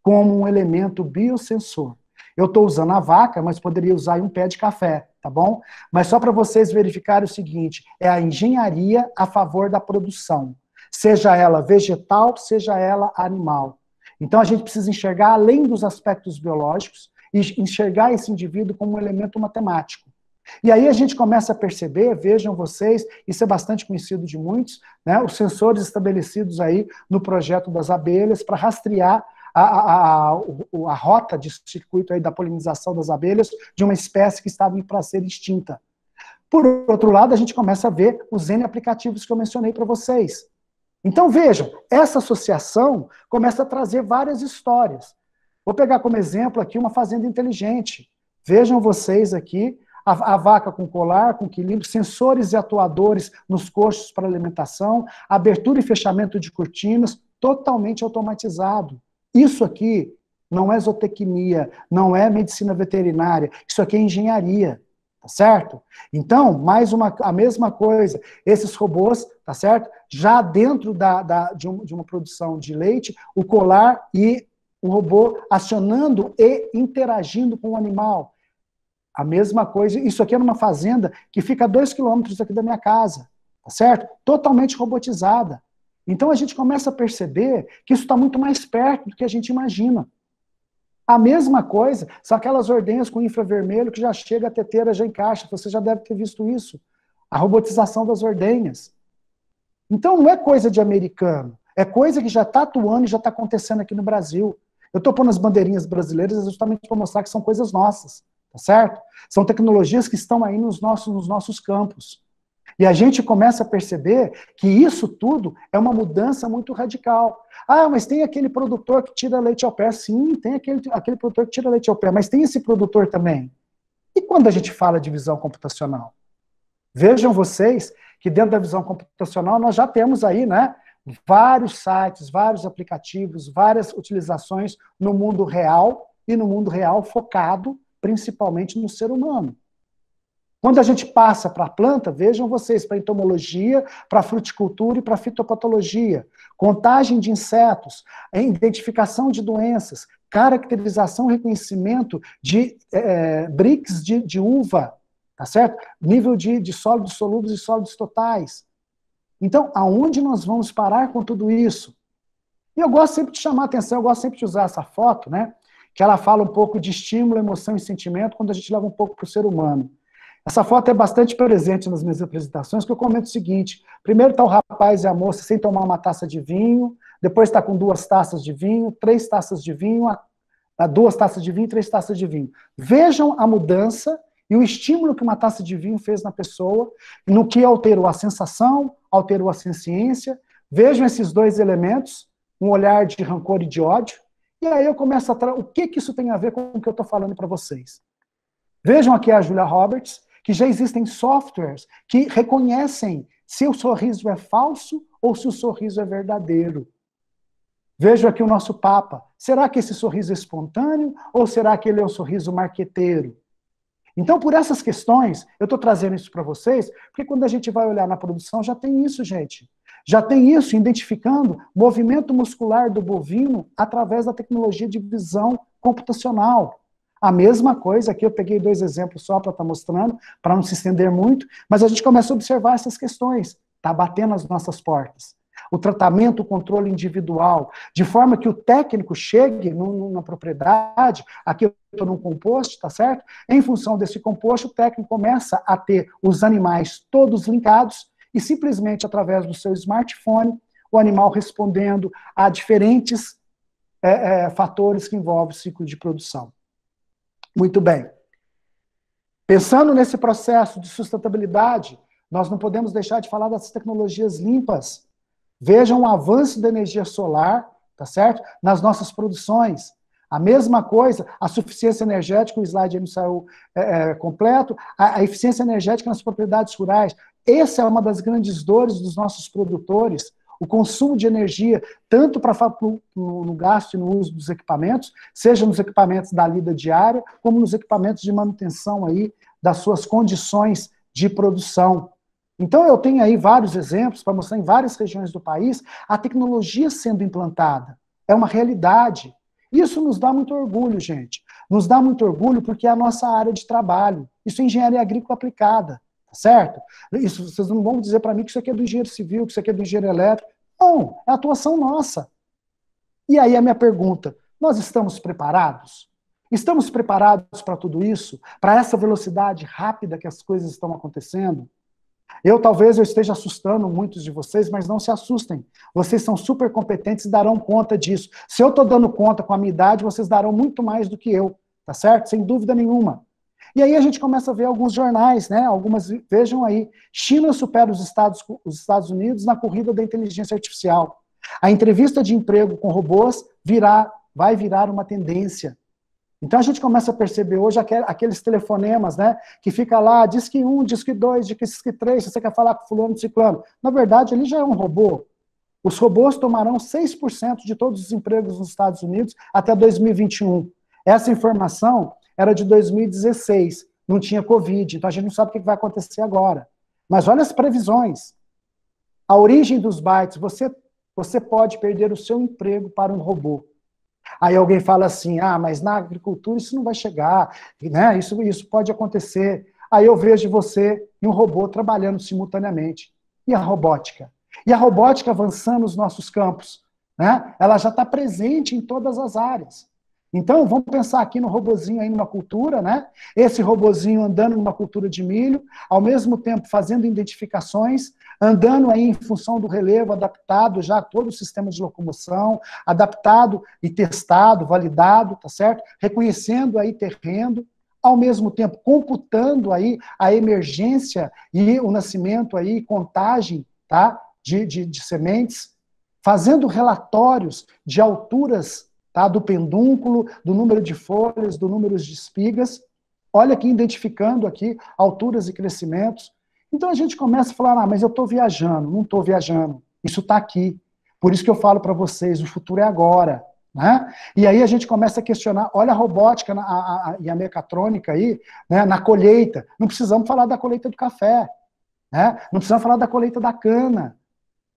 como um elemento biosensor. Eu estou usando a vaca, mas poderia usar um pé de café, tá bom? Mas só para vocês verificarem o seguinte, é a engenharia a favor da produção, seja ela vegetal, seja ela animal. Então a gente precisa enxergar além dos aspectos biológicos e enxergar esse indivíduo como um elemento matemático. E aí a gente começa a perceber, vejam vocês, isso é bastante conhecido de muitos, né, os sensores estabelecidos aí no projeto das abelhas para rastrear a rota de circuito aí da polinização das abelhas de uma espécie que estava para ser extinta. Por outro lado, a gente começa a ver os N aplicativos que eu mencionei para vocês. Então vejam, essa associação começa a trazer várias histórias. Vou pegar como exemplo aqui uma fazenda inteligente. Vejam vocês aqui, a vaca com colar, com equilíbrio, sensores e atuadores nos coxos para alimentação, abertura e fechamento de cortinas, totalmente automatizado. Isso aqui não é zootecnia, não é medicina veterinária, isso aqui é engenharia, tá certo? Então, a mesma coisa, esses robôs, tá certo? Já dentro de uma produção de leite, o colar e o robô acionando e interagindo com o animal. A mesma coisa, isso aqui é numa fazenda que fica a 2 quilômetros aqui da minha casa, tá certo? Totalmente robotizada. Então a gente começa a perceber que isso está muito mais perto do que a gente imagina. A mesma coisa são aquelas ordenhas com infravermelho que já chega, a teteira já encaixa, você já deve ter visto isso. A robotização das ordenhas. Então não é coisa de americano, é coisa que já está atuando e já está acontecendo aqui no Brasil. Eu estou pondo as bandeirinhas brasileiras justamente para mostrar que são coisas nossas. Tá certo? São tecnologias que estão aí nos nossos campos. E a gente começa a perceber que isso tudo é uma mudança muito radical. Mas tem aquele produtor que tira leite ao pé. Sim, tem aquele produtor que tira leite ao pé, mas tem esse produtor também. E quando a gente fala de visão computacional? Vejam vocês que dentro da visão computacional nós já temos aí, né, vários sites, vários aplicativos, várias utilizações no mundo real e no mundo real focado principalmente no ser humano. Quando a gente passa para a planta, vejam vocês, para entomologia, para fruticultura e para fitopatologia, contagem de insetos, identificação de doenças, caracterização e reconhecimento de BRICS de uva, tá certo? Nível de sólidos solúveis e sólidos totais. Então, aonde nós vamos parar com tudo isso? E eu gosto sempre de chamar a atenção, eu gosto sempre de usar essa foto, né? Que ela fala um pouco de estímulo, emoção e sentimento, quando a gente leva um pouco para o ser humano. Essa foto é bastante presente nas minhas apresentações, que eu comento o seguinte: primeiro está o rapaz e a moça sem tomar uma taça de vinho, depois está com 2 taças de vinho, 3 taças de vinho, 2 taças de vinho e 3 taças de vinho. Vejam a mudança e o estímulo que uma taça de vinho fez na pessoa, no que alterou a sensação, alterou a senciência. Vejam esses 2 elementos, um olhar de rancor e de ódio, e aí eu começo a o que isso tem a ver com o que eu estou falando para vocês. Vejam aqui a Julia Roberts, que já existem softwares que reconhecem se o sorriso é falso ou se o sorriso é verdadeiro. Vejo aqui o nosso Papa. Será que esse sorriso é espontâneo ou será que ele é um sorriso marqueteiro? Então, por essas questões, eu estou trazendo isso para vocês, porque quando a gente vai olhar na produção, já tem isso, gente. Já tem isso identificando movimento muscular do bovino através da tecnologia de visão computacional. A mesma coisa, aqui eu peguei 2 exemplos só para estar mostrando, para não se estender muito, mas a gente começa a observar essas questões. Está batendo as nossas portas. O tratamento, o controle individual, de forma que o técnico chegue numa propriedade, aqui eu estou num composto, tá certo? Em função desse composto, o técnico começa a ter os animais todos linkados e simplesmente através do seu smartphone, o animal respondendo a diferentes fatores que envolvem o ciclo de produção. Muito bem. Pensando nesse processo de sustentabilidade, nós não podemos deixar de falar das tecnologias limpas. Vejam o avanço da energia solar, tá certo? Nas nossas produções. A mesma coisa, a suficiência energética, o slide aí não saiu completo, a eficiência energética nas propriedades rurais. Essa é uma das grandes dores dos nossos produtores, o consumo de energia, tanto no gasto e no uso dos equipamentos, seja nos equipamentos da lida diária, como nos equipamentos de manutenção aí das suas condições de produção. Então, eu tenho aí vários exemplos para mostrar em várias regiões do país a tecnologia sendo implantada. É uma realidade. Isso nos dá muito orgulho, gente. Nos dá muito orgulho porque é a nossa área de trabalho. Isso é engenharia agrícola aplicada, tá certo? Isso, vocês não vão dizer para mim que isso aqui é do engenheiro civil, que isso aqui é do engenheiro elétrico. Não, é a atuação nossa. E aí a minha pergunta, nós estamos preparados? Estamos preparados para tudo isso? Para essa velocidade rápida que as coisas estão acontecendo? Talvez eu esteja assustando muitos de vocês, mas não se assustem. Vocês são super competentes e darão conta disso. Se eu estou dando conta com a minha idade, vocês darão muito mais do que eu, tá certo? Sem dúvida nenhuma. E aí a gente começa a ver alguns jornais, né? Vejam aí, China supera os Estados Unidos na corrida da inteligência artificial. A entrevista de emprego com robôs vai virar uma tendência. Então a gente começa a perceber hoje aqueles telefonemas, né, que fica lá, diz que 1, diz que 2, diz que 3, se você quer falar com fulano, ciclano. Na verdade, ele já é um robô. Os robôs tomarão 6% de todos os empregos nos Estados Unidos até 2021. Essa informação era de 2016, não tinha Covid, então a gente não sabe o que vai acontecer agora. Mas olha as previsões. A origem dos bytes, você pode perder o seu emprego para um robô. Aí alguém fala assim, mas na agricultura isso não vai chegar, né? Isso pode acontecer. Aí eu vejo você e um robô trabalhando simultaneamente. E a robótica? E a robótica avançando nos nossos campos, né? Ela já está presente em todas as áreas. Então, vamos pensar aqui no robozinho aí numa cultura, né? Esse robozinho andando numa cultura de milho, ao mesmo tempo fazendo identificações, andando aí em função do relevo, adaptado já a todo o sistema de locomoção, adaptado e testado, validado, tá certo? Reconhecendo aí terreno, ao mesmo tempo computando aí a emergência e o nascimento aí, contagem, tá? De sementes, fazendo relatórios de alturas, tá, do pedúnculo, do número de folhas, do número de espigas. Olha aqui, identificando aqui alturas e crescimentos. Então a gente começa a falar, mas eu estou viajando. Não estou viajando. Isso está aqui. Por isso que eu falo para vocês, o futuro é agora. Né? E aí a gente começa a questionar, olha a robótica e a mecatrônica aí, né, na colheita. Não precisamos falar da colheita do café. Né? Não precisamos falar da colheita da cana.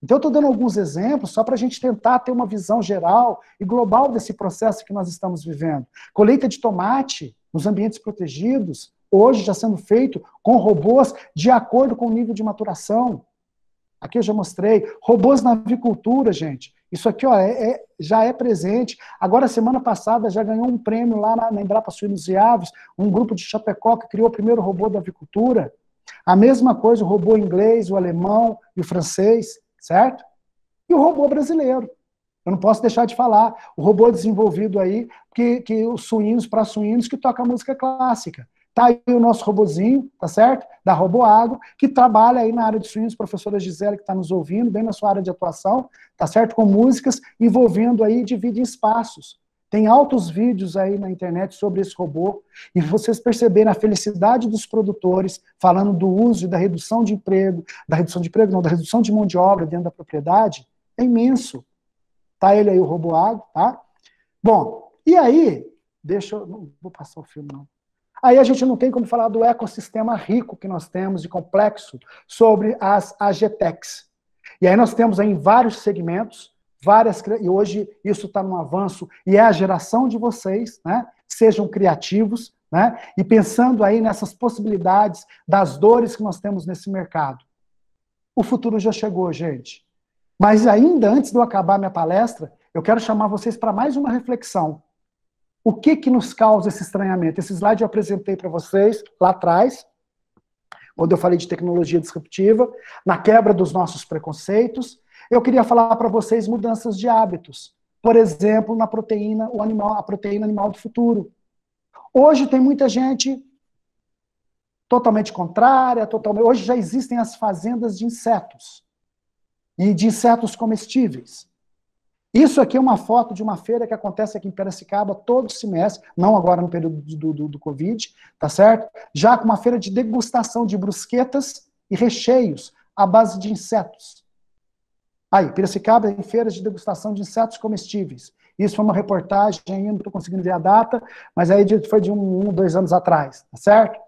Então, eu estou dando alguns exemplos só para a gente tentar ter uma visão geral e global desse processo que nós estamos vivendo. Colheita de tomate nos ambientes protegidos, hoje já sendo feito com robôs de acordo com o nível de maturação. Aqui eu já mostrei. Robôs na avicultura, gente, Isso aqui, ó, já é presente. Agora, semana passada, já ganhou um prêmio lá na Embrapa Suínos e Aves, um grupo de Chapecó que criou o primeiro robô da avicultura. A mesma coisa, o robô inglês, o alemão e o francês, certo? E o robô brasileiro. Eu não posso deixar de falar. O robô desenvolvido aí, que os suínos para suínos, que toca música clássica. Tá aí o nosso robozinho, tá certo? Da RoboAgro, que trabalha aí na área de suínos, professora Gisele, que está nos ouvindo, bem na sua área de atuação, tá certo? Com músicas envolvendo aí, divide em espaços. Tem altos vídeos aí na internet sobre esse robô, e vocês perceberem a felicidade dos produtores, falando do uso e da redução de emprego, da redução de mão de obra dentro da propriedade, é imenso. Tá ele aí, o RoboAgro, tá? Bom, e aí, não vou passar o filme, não. Aí a gente não tem como falar do ecossistema rico que nós temos, de complexo, sobre as AGTECs. E aí nós temos aí em vários segmentos, e hoje isso está num avanço, e é a geração de vocês, né? Sejam criativos, né? E pensando aí nessas possibilidades das dores que nós temos nesse mercado. O futuro já chegou, gente. Mas ainda, antes de eu acabar minha palestra, eu quero chamar vocês para mais uma reflexão. O que nos causa esse estranhamento? Esse slide eu apresentei para vocês lá atrás, quando eu falei de tecnologia disruptiva, na quebra dos nossos preconceitos. Eu queria falar para vocês mudanças de hábitos. Por exemplo, na proteína, a proteína animal do futuro. Hoje tem muita gente totalmente contrária, hoje já existem as fazendas de insetos, e de insetos comestíveis. Isso aqui é uma foto de uma feira que acontece aqui em Piracicaba todo semestre, não agora no período do Covid, tá certo? Já com uma feira de degustação de brusquetas e recheios à base de insetos. Aí, Piracicaba tem feiras de degustação de insetos comestíveis. Isso foi uma reportagem, ainda não estou conseguindo ver a data, mas aí foi de 2 anos atrás, tá certo?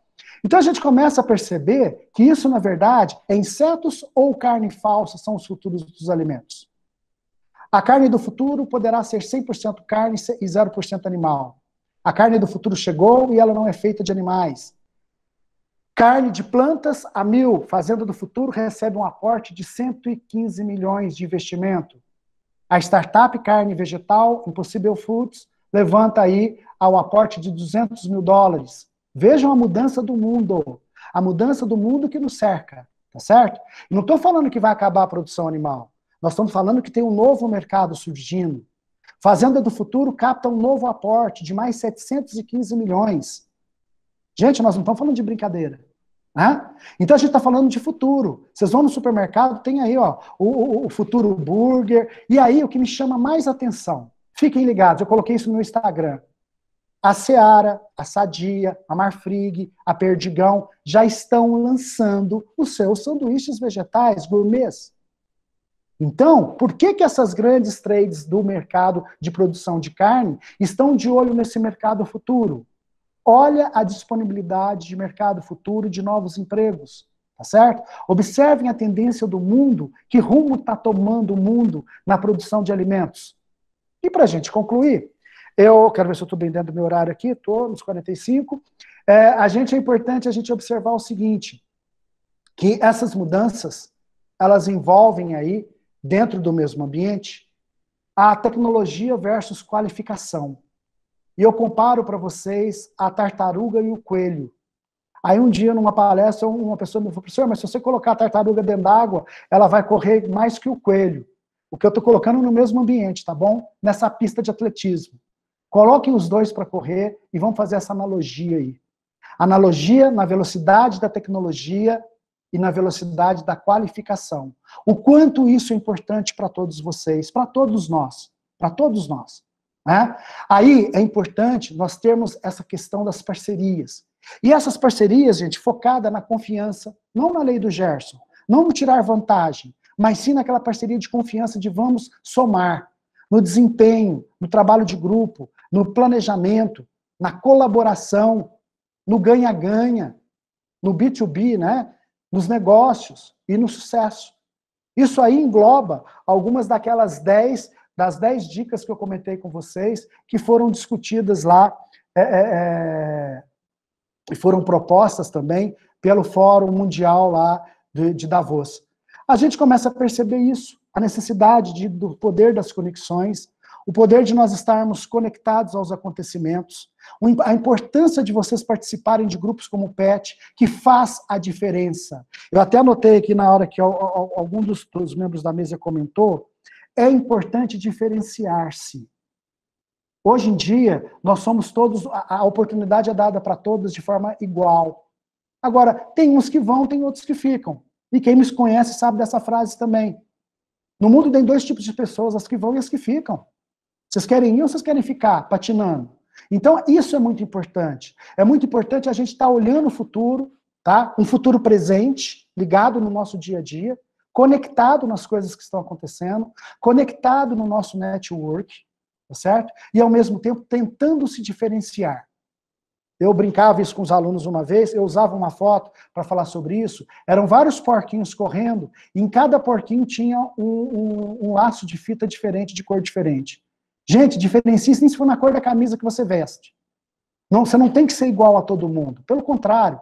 Então a gente começa a perceber que isso, na verdade, é insetos ou carne falsa são os futuros dos alimentos. A carne do futuro poderá ser 100% carne e 0% animal. A carne do futuro chegou e ela não é feita de animais. Carne de plantas a 1.000. Fazenda do Futuro recebe um aporte de 115 milhões de investimento. A startup Carne Vegetal, Impossible Foods, levanta aí ao aporte de 200 mil dólares. Vejam a mudança do mundo. A mudança do mundo que nos cerca, tá certo? E não estou falando que vai acabar a produção animal. Nós estamos falando que tem um novo mercado surgindo. Fazenda do Futuro capta um novo aporte de mais 715 milhões. Gente, nós não estamos falando de brincadeira. Né? Então a gente está falando de futuro. Vocês vão no supermercado, tem aí ó, o Futuro Burger. E aí o que me chama mais atenção, fiquem ligados, eu coloquei isso no meu Instagram. A Seara, a Sadia, a Marfrig, a Perdigão já estão lançando os seus sanduíches vegetais gourmets. Então, por que essas grandes trades do mercado de produção de carne estão de olho nesse mercado futuro? Olha a disponibilidade de mercado futuro de novos empregos, tá certo? Observem a tendência do mundo, que rumo está tomando o mundo na produção de alimentos. E para a gente concluir, eu quero ver se eu estou bem dentro do meu horário aqui, estou nos 45. É importante a gente observar o seguinte, que essas mudanças, elas envolvem aí, dentro do mesmo ambiente, a tecnologia versus qualificação. E eu comparo para vocês a tartaruga e o coelho. Aí um dia, numa palestra, uma pessoa me falou, professor, mas se você colocar a tartaruga dentro d'água, ela vai correr mais que o coelho. O que eu estou colocando no mesmo ambiente, tá bom? Nessa pista de atletismo. Coloquem os dois para correr e vamos fazer essa analogia aí. Analogia na velocidade da tecnologia e na velocidade da qualificação. O quanto isso é importante para todos vocês, para todos nós. Para todos nós. Né? Aí é importante nós termos essa questão das parcerias. E essas parcerias, gente, focada na confiança, não na lei do Gerson, não no tirar vantagem, mas sim naquela parceria de confiança de vamos somar, no desempenho, no trabalho de grupo, no planejamento, na colaboração, no ganha-ganha, no B2B, né? Nos negócios e no sucesso. Isso aí engloba algumas das 10 dicas que eu comentei com vocês, que foram discutidas lá, e foram propostas também pelo Fórum Mundial lá de Davos. A gente começa a perceber isso. a necessidade do poder das conexões, o poder de nós estarmos conectados aos acontecimentos, a importância de vocês participarem de grupos como o PET, que faz a diferença. Eu até anotei aqui na hora que algum dos membros da mesa comentou, é importante diferenciar-se. Hoje em dia, nós somos todos, a oportunidade é dada para todos de forma igual. Agora, tem uns que vão, tem outros que ficam. E quem me conhece sabe dessa frase também. No mundo tem dois tipos de pessoas, as que vão e as que ficam. Vocês querem ir ou vocês querem ficar patinando? Então, isso é muito importante. É muito importante a gente estar olhando o futuro, tá? Um futuro presente, ligado no nosso dia a dia, conectado nas coisas que estão acontecendo, conectado no nosso network, tá certo? E, ao mesmo tempo, tentando se diferenciar. Eu brincava isso com os alunos uma vez, eu usava uma foto para falar sobre isso, eram vários porquinhos correndo, e em cada porquinho tinha um laço de fita diferente, de cor diferente. Gente, diferencie-se nem se for na cor da camisa que você veste. Não, você não tem que ser igual a todo mundo. Pelo contrário,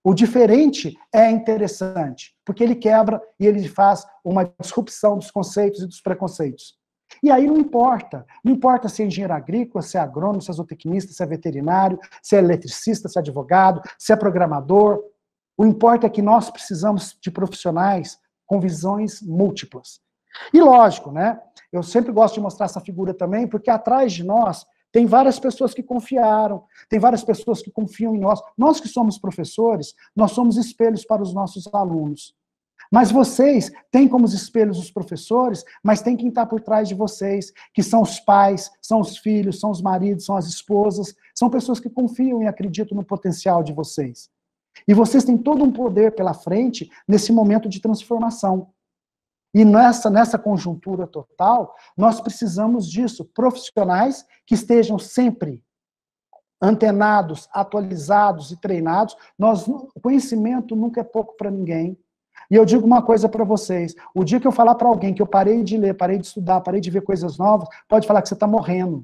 o diferente é interessante, porque ele quebra e ele faz uma disrupção dos conceitos e dos preconceitos. E aí não importa se é engenheiro agrícola, se é agrônomo, se é zootecnista, se é veterinário, se é eletricista, se é advogado, se é programador. O importa é que nós precisamos de profissionais com visões múltiplas. E lógico, né? Eu sempre gosto de mostrar essa figura também, porque atrás de nós tem várias pessoas que confiaram, tem várias pessoas que confiam em nós. Nós que somos professores, nós somos espelhos para os nossos alunos. Mas vocês têm como espelhos os professores, mas tem quem está por trás de vocês, que são os pais, são os filhos, são os maridos, são as esposas, são pessoas que confiam e acreditam no potencial de vocês. E vocês têm todo um poder pela frente nesse momento de transformação. E nessa conjuntura total, nós precisamos disso, profissionais que estejam sempre antenados, atualizados e treinados. O conhecimento nunca é pouco para ninguém. E eu digo uma coisa para vocês, o dia que eu falar para alguém que eu parei de ler, parei de estudar, parei de ver coisas novas, pode falar que você está morrendo.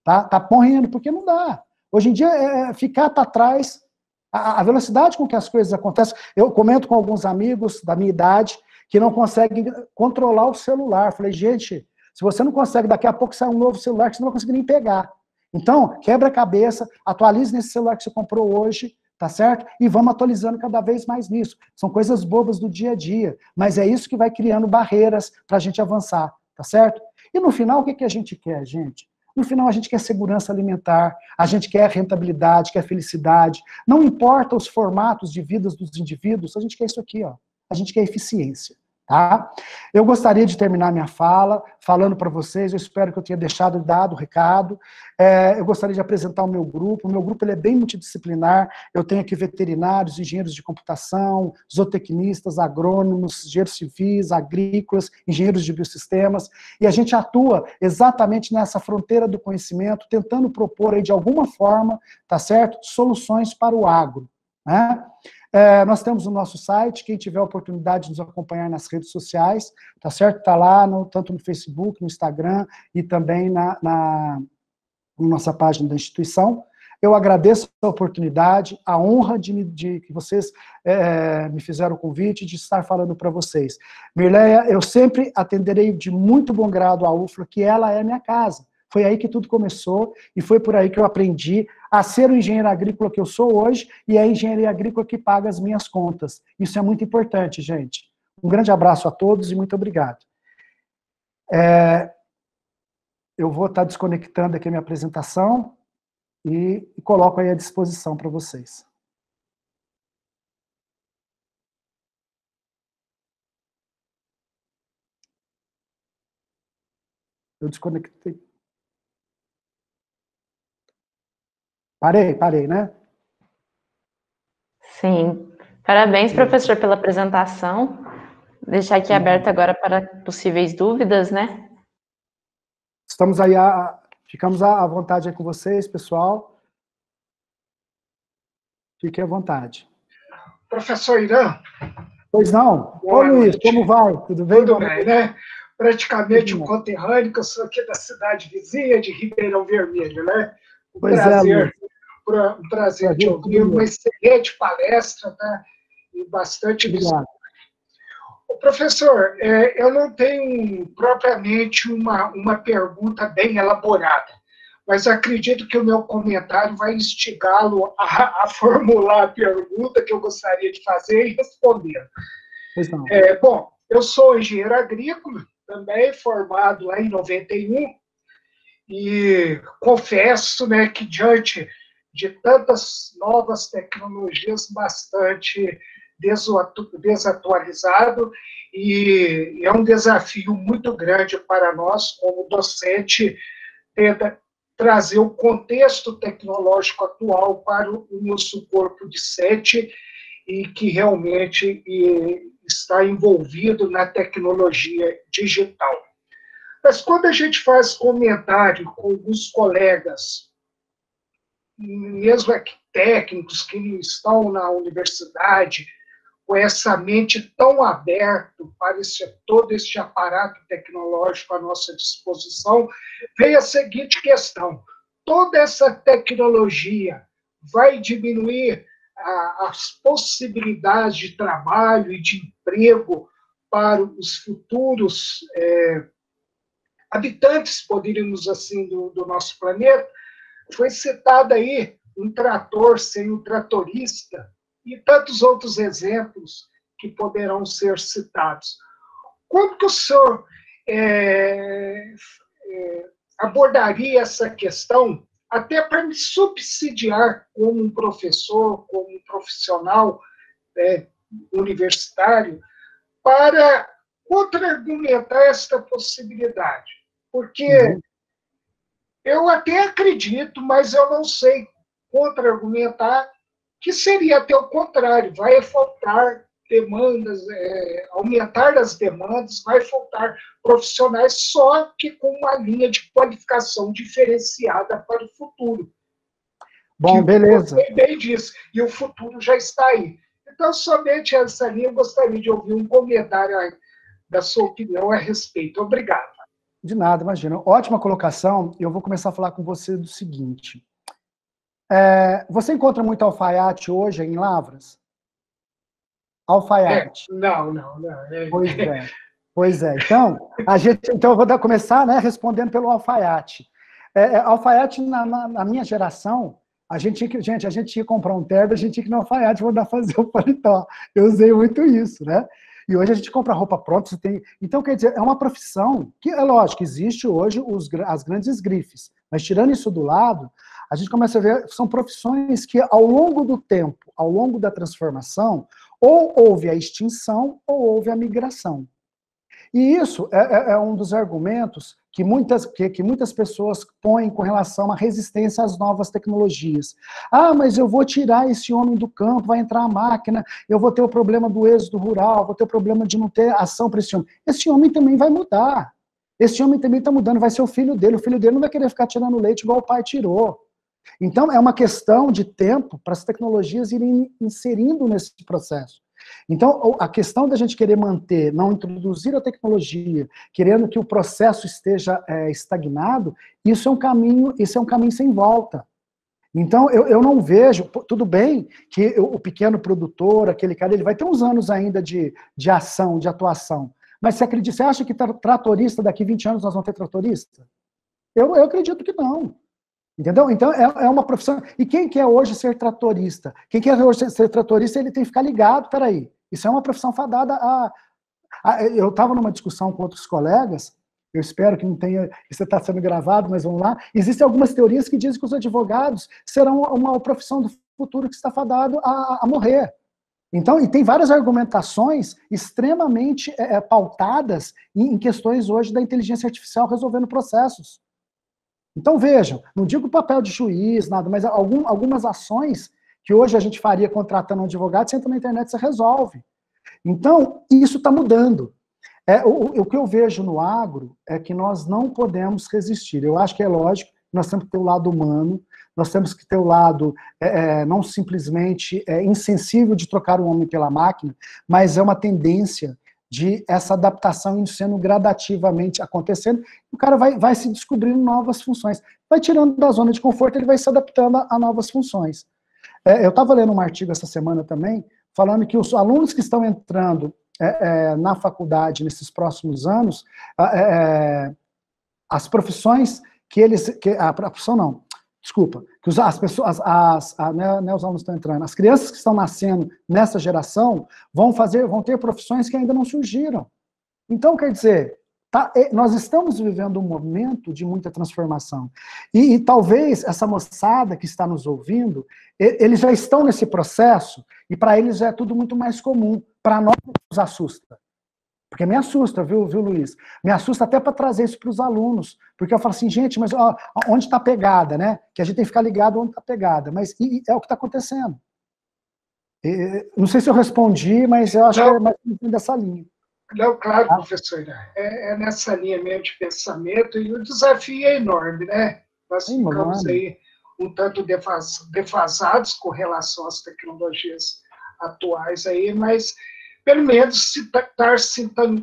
Tá morrendo, porque não dá. Hoje em dia, ficar para trás, a velocidade com que as coisas acontecem, eu comento com alguns amigos da minha idade, que não conseguem controlar o celular. Falei, gente, se você não consegue, daqui a pouco sai um novo celular que você não vai conseguir nem pegar. Então, quebra a cabeça, atualize nesse celular que você comprou hoje, tá certo? E vamos atualizando cada vez mais nisso. São coisas bobas do dia a dia, mas é isso que vai criando barreiras para a gente avançar, tá certo? E no final, o que a gente quer, gente? No final, a gente quer segurança alimentar, a gente quer rentabilidade, quer felicidade. Não importa os formatos de vidas dos indivíduos, a gente quer isso aqui, ó. A gente quer eficiência, tá? Eu gostaria de terminar minha fala falando para vocês, eu espero que eu tenha dado o recado. Eu gostaria de apresentar o meu grupo ele é bem multidisciplinar, eu tenho aqui veterinários, engenheiros de computação, zootecnistas, agrônomos, engenheiros civis, agrícolas, engenheiros de biosistemas, e a gente atua exatamente nessa fronteira do conhecimento, tentando propor aí de alguma forma, tá certo? Soluções para o agro, né? Nós temos o nosso site, quem tiver a oportunidade de nos acompanhar nas redes sociais, tá certo? Está lá, tanto no Facebook, no Instagram e também na nossa página da instituição. Eu agradeço a oportunidade, a honra de que vocês me fizeram o convite de estar falando para vocês. Mirleia, eu sempre atenderei de muito bom grado a UFLA, que ela é minha casa. Foi aí que tudo começou e foi por aí que eu aprendi a ser o engenheiro agrícola que eu sou hoje e é a engenharia agrícola que paga as minhas contas. Isso é muito importante, gente. Um grande abraço a todos e muito obrigado. Eu vou estar desconectando aqui a minha apresentação e coloco aí à disposição para vocês. Eu desconectei. Parei, né? Sim. Parabéns, professor, pela apresentação. Deixar aqui aberto agora para possíveis dúvidas, né? Estamos aí, ficamos à vontade aí com vocês, pessoal. Fiquem à vontade. Professor Irã. Pois não? Ô, Luiz, como vai? Tudo bem? Tudo bem, né? Praticamente um conterrâneo, que eu sou aqui da cidade vizinha de Ribeirão Vermelho, né? Um prazer te ouvir, uma excelente palestra, né? E bastante... Obrigado. Professor, eu não tenho propriamente uma pergunta bem elaborada, mas acredito que o meu comentário vai instigá-lo a formular a pergunta que eu gostaria de fazer e responder. Pois não. Bom, eu sou engenheiro agrícola, também formado lá em 91, e confesso, né, que diante de tantas novas tecnologias, bastante desatualizado, e é um desafio muito grande para nós, como docente, trazer o contexto tecnológico atual para o nosso corpo discente e que realmente está envolvido na tecnologia digital. Mas quando a gente faz comentário com alguns colegas, mesmo técnicos que estão na universidade, com essa mente tão aberta para todo este aparato tecnológico à nossa disposição, vem a seguinte questão: toda essa tecnologia vai diminuir as possibilidades de trabalho e de emprego para os futuros habitantes, poderíamos assim, do nosso planeta? Foi citado aí um trator sem um tratorista e tantos outros exemplos que poderão ser citados. Como que o senhor abordaria essa questão, até para me subsidiar como um professor, como um profissional universitário, para contra-argumentar esta possibilidade? Porque eu até acredito, mas eu não sei contra-argumentar, que seria até o contrário, vai faltar demandas, aumentar as demandas, vai faltar profissionais, só que com uma linha de qualificação diferenciada para o futuro. Bom, beleza. Você bem disse, e o futuro já está aí. Então, somente essa linha, eu gostaria de ouvir um comentário da sua opinião a respeito. Obrigado. De nada, imagina. Ótima colocação. Eu vou começar a falar com você do seguinte. Você encontra muito alfaiate hoje em Lavras? Alfaiate. Não. Pois é. Então eu vou começar, né, respondendo pelo alfaiate. Alfaiate, na minha geração, a gente tinha que comprar um terno, a gente tinha que ir no alfaiate mandar fazer o paletó. Eu usei muito isso, né? E hoje a gente compra roupa pronta, então, quer dizer, é uma profissão que, é lógico, existe hoje as grandes grifes, mas tirando isso do lado, a gente começa a ver, são profissões que ao longo do tempo, ao longo da transformação, ou houve a extinção ou houve a migração. E isso é um dos argumentos que muitas pessoas põem com relação à resistência às novas tecnologias. Ah, mas eu vou tirar esse homem do campo, vai entrar a máquina, eu vou ter o problema do êxodo rural, vou ter o problema de não ter ação para esse homem. Esse homem também vai mudar. Esse homem também está mudando, vai ser o filho dele não vai querer ficar tirando leite igual o pai tirou. Então, é uma questão de tempo para as tecnologias irem inserindo nesse processo. Então, a questão da gente querer manter, não introduzir a tecnologia, querendo que o processo esteja estagnado, isso é um caminho sem volta. Então, eu não vejo, tudo bem que o pequeno produtor, aquele cara, ele vai ter uns anos ainda de ação, de atuação. Mas você acha que tratorista, daqui 20 anos nós vamos ter tratorista? Eu acredito que não. Entendeu? Então, é uma profissão. E quem quer hoje ser tratorista? Quem quer hoje ser tratorista, ele tem que ficar ligado, peraí. Isso é uma profissão fadada eu estava numa discussão com outros colegas, eu espero que não tenha, isso está sendo gravado, mas vamos lá. Existem algumas teorias que dizem que os advogados serão uma profissão do futuro que está fadado a morrer. Então, e tem várias argumentações extremamente pautadas em questões hoje da inteligência artificial resolvendo processos. Então, vejam, não digo o papel de juiz, nada, mas algumas ações que hoje a gente faria contratando um advogado, você entra na internet e você resolve. Então, isso está mudando. O que eu vejo no agro é que nós não podemos resistir. Eu acho que é lógico, nós temos que ter o lado humano, nós temos que ter o lado não simplesmente insensível de trocar o homem pela máquina, mas é uma tendência de essa adaptação sendo gradativamente acontecendo, o cara vai se descobrindo novas funções. Vai tirando da zona de conforto, ele vai se adaptando a novas funções. Eu estava lendo um artigo essa semana também, falando que os alunos que estão entrando na faculdade, nesses próximos anos, as profissões a profissão não, desculpa, que as pessoas, né, os alunos estão entrando, as crianças que estão nascendo nessa geração vão ter profissões que ainda não surgiram. Então, quer dizer, nós estamos vivendo um momento de muita transformação. E talvez essa moçada que está nos ouvindo, eles já estão nesse processo, e para eles já é tudo muito mais comum. Para nós, nos assusta. Porque me assusta, viu, Luiz? Me assusta até para trazer isso para os alunos. Porque eu falo assim, gente, mas ó, onde está a pegada, né? Que a gente tem que ficar ligado onde está a pegada. Mas é o que está acontecendo. Não sei se eu respondi, mas eu acho que é mais dessa linha. Não, claro, professor, é nessa linha mesmo de pensamento, e o desafio é enorme, né? Nós ficamos aí um tanto defasados com relação às tecnologias atuais aí, mas pelo menos estar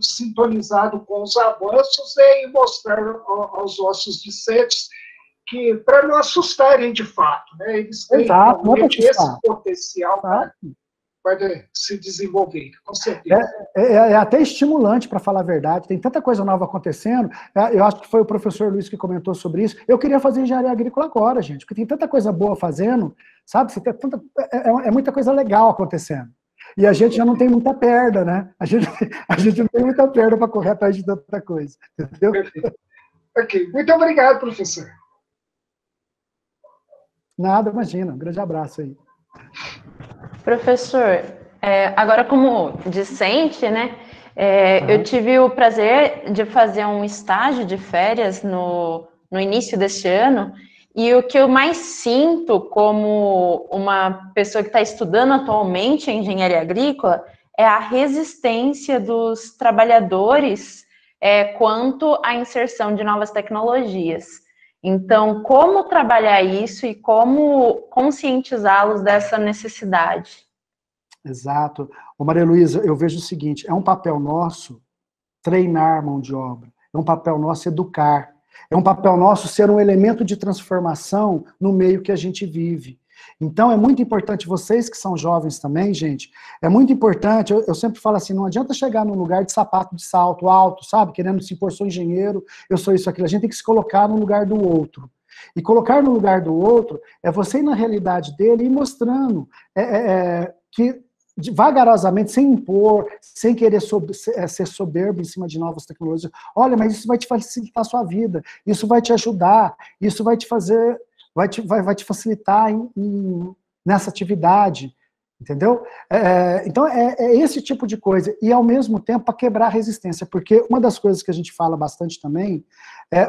sintonizado com os avanços e mostrar aos nossos discentes que, para não assustarem de fato, né? Eles têm esse potencial para se desenvolver, com certeza. É até estimulante, para falar a verdade, tem tanta coisa nova acontecendo. Eu acho que foi o professor Luiz que comentou sobre isso. Eu queria fazer engenharia agrícola agora, gente, porque tem tanta coisa boa fazendo, sabe? É muita coisa legal acontecendo. E a gente já não tem muita perda, né? A gente não tem muita perda para correr atrás de tanta coisa, entendeu? Perfeito. Ok, muito obrigado, professor. Nada, imagina. Um grande abraço aí. Professor, agora como discente, né, eu tive o prazer de fazer um estágio de férias no início deste ano, e o que eu mais sinto como uma pessoa que está estudando atualmente a engenharia agrícola é a resistência dos trabalhadores quanto à inserção de novas tecnologias. Então, como trabalhar isso e como conscientizá-los dessa necessidade? Exato. Ô, Maria Luísa, eu vejo o seguinte, é um papel nosso treinar mão de obra, é um papel nosso educar, é um papel nosso ser um elemento de transformação no meio que a gente vive. Então, é muito importante, vocês que são jovens também, gente, é muito importante, eu sempre falo assim, não adianta chegar num lugar de sapato de salto alto, sabe, querendo se impor, sou engenheiro, eu sou isso, aquilo, a gente tem que se colocar no lugar do outro. E colocar no lugar do outro é você ir na realidade dele e mostrando que vagarosamente, sem impor, sem querer ser soberbo em cima de novas tecnologias, olha, mas isso vai te facilitar a sua vida, isso vai te ajudar, isso vai te fazer... vai te facilitar nessa atividade, entendeu? Então, é esse tipo de coisa, e ao mesmo tempo, para quebrar a resistência, porque uma das coisas que a gente fala bastante também,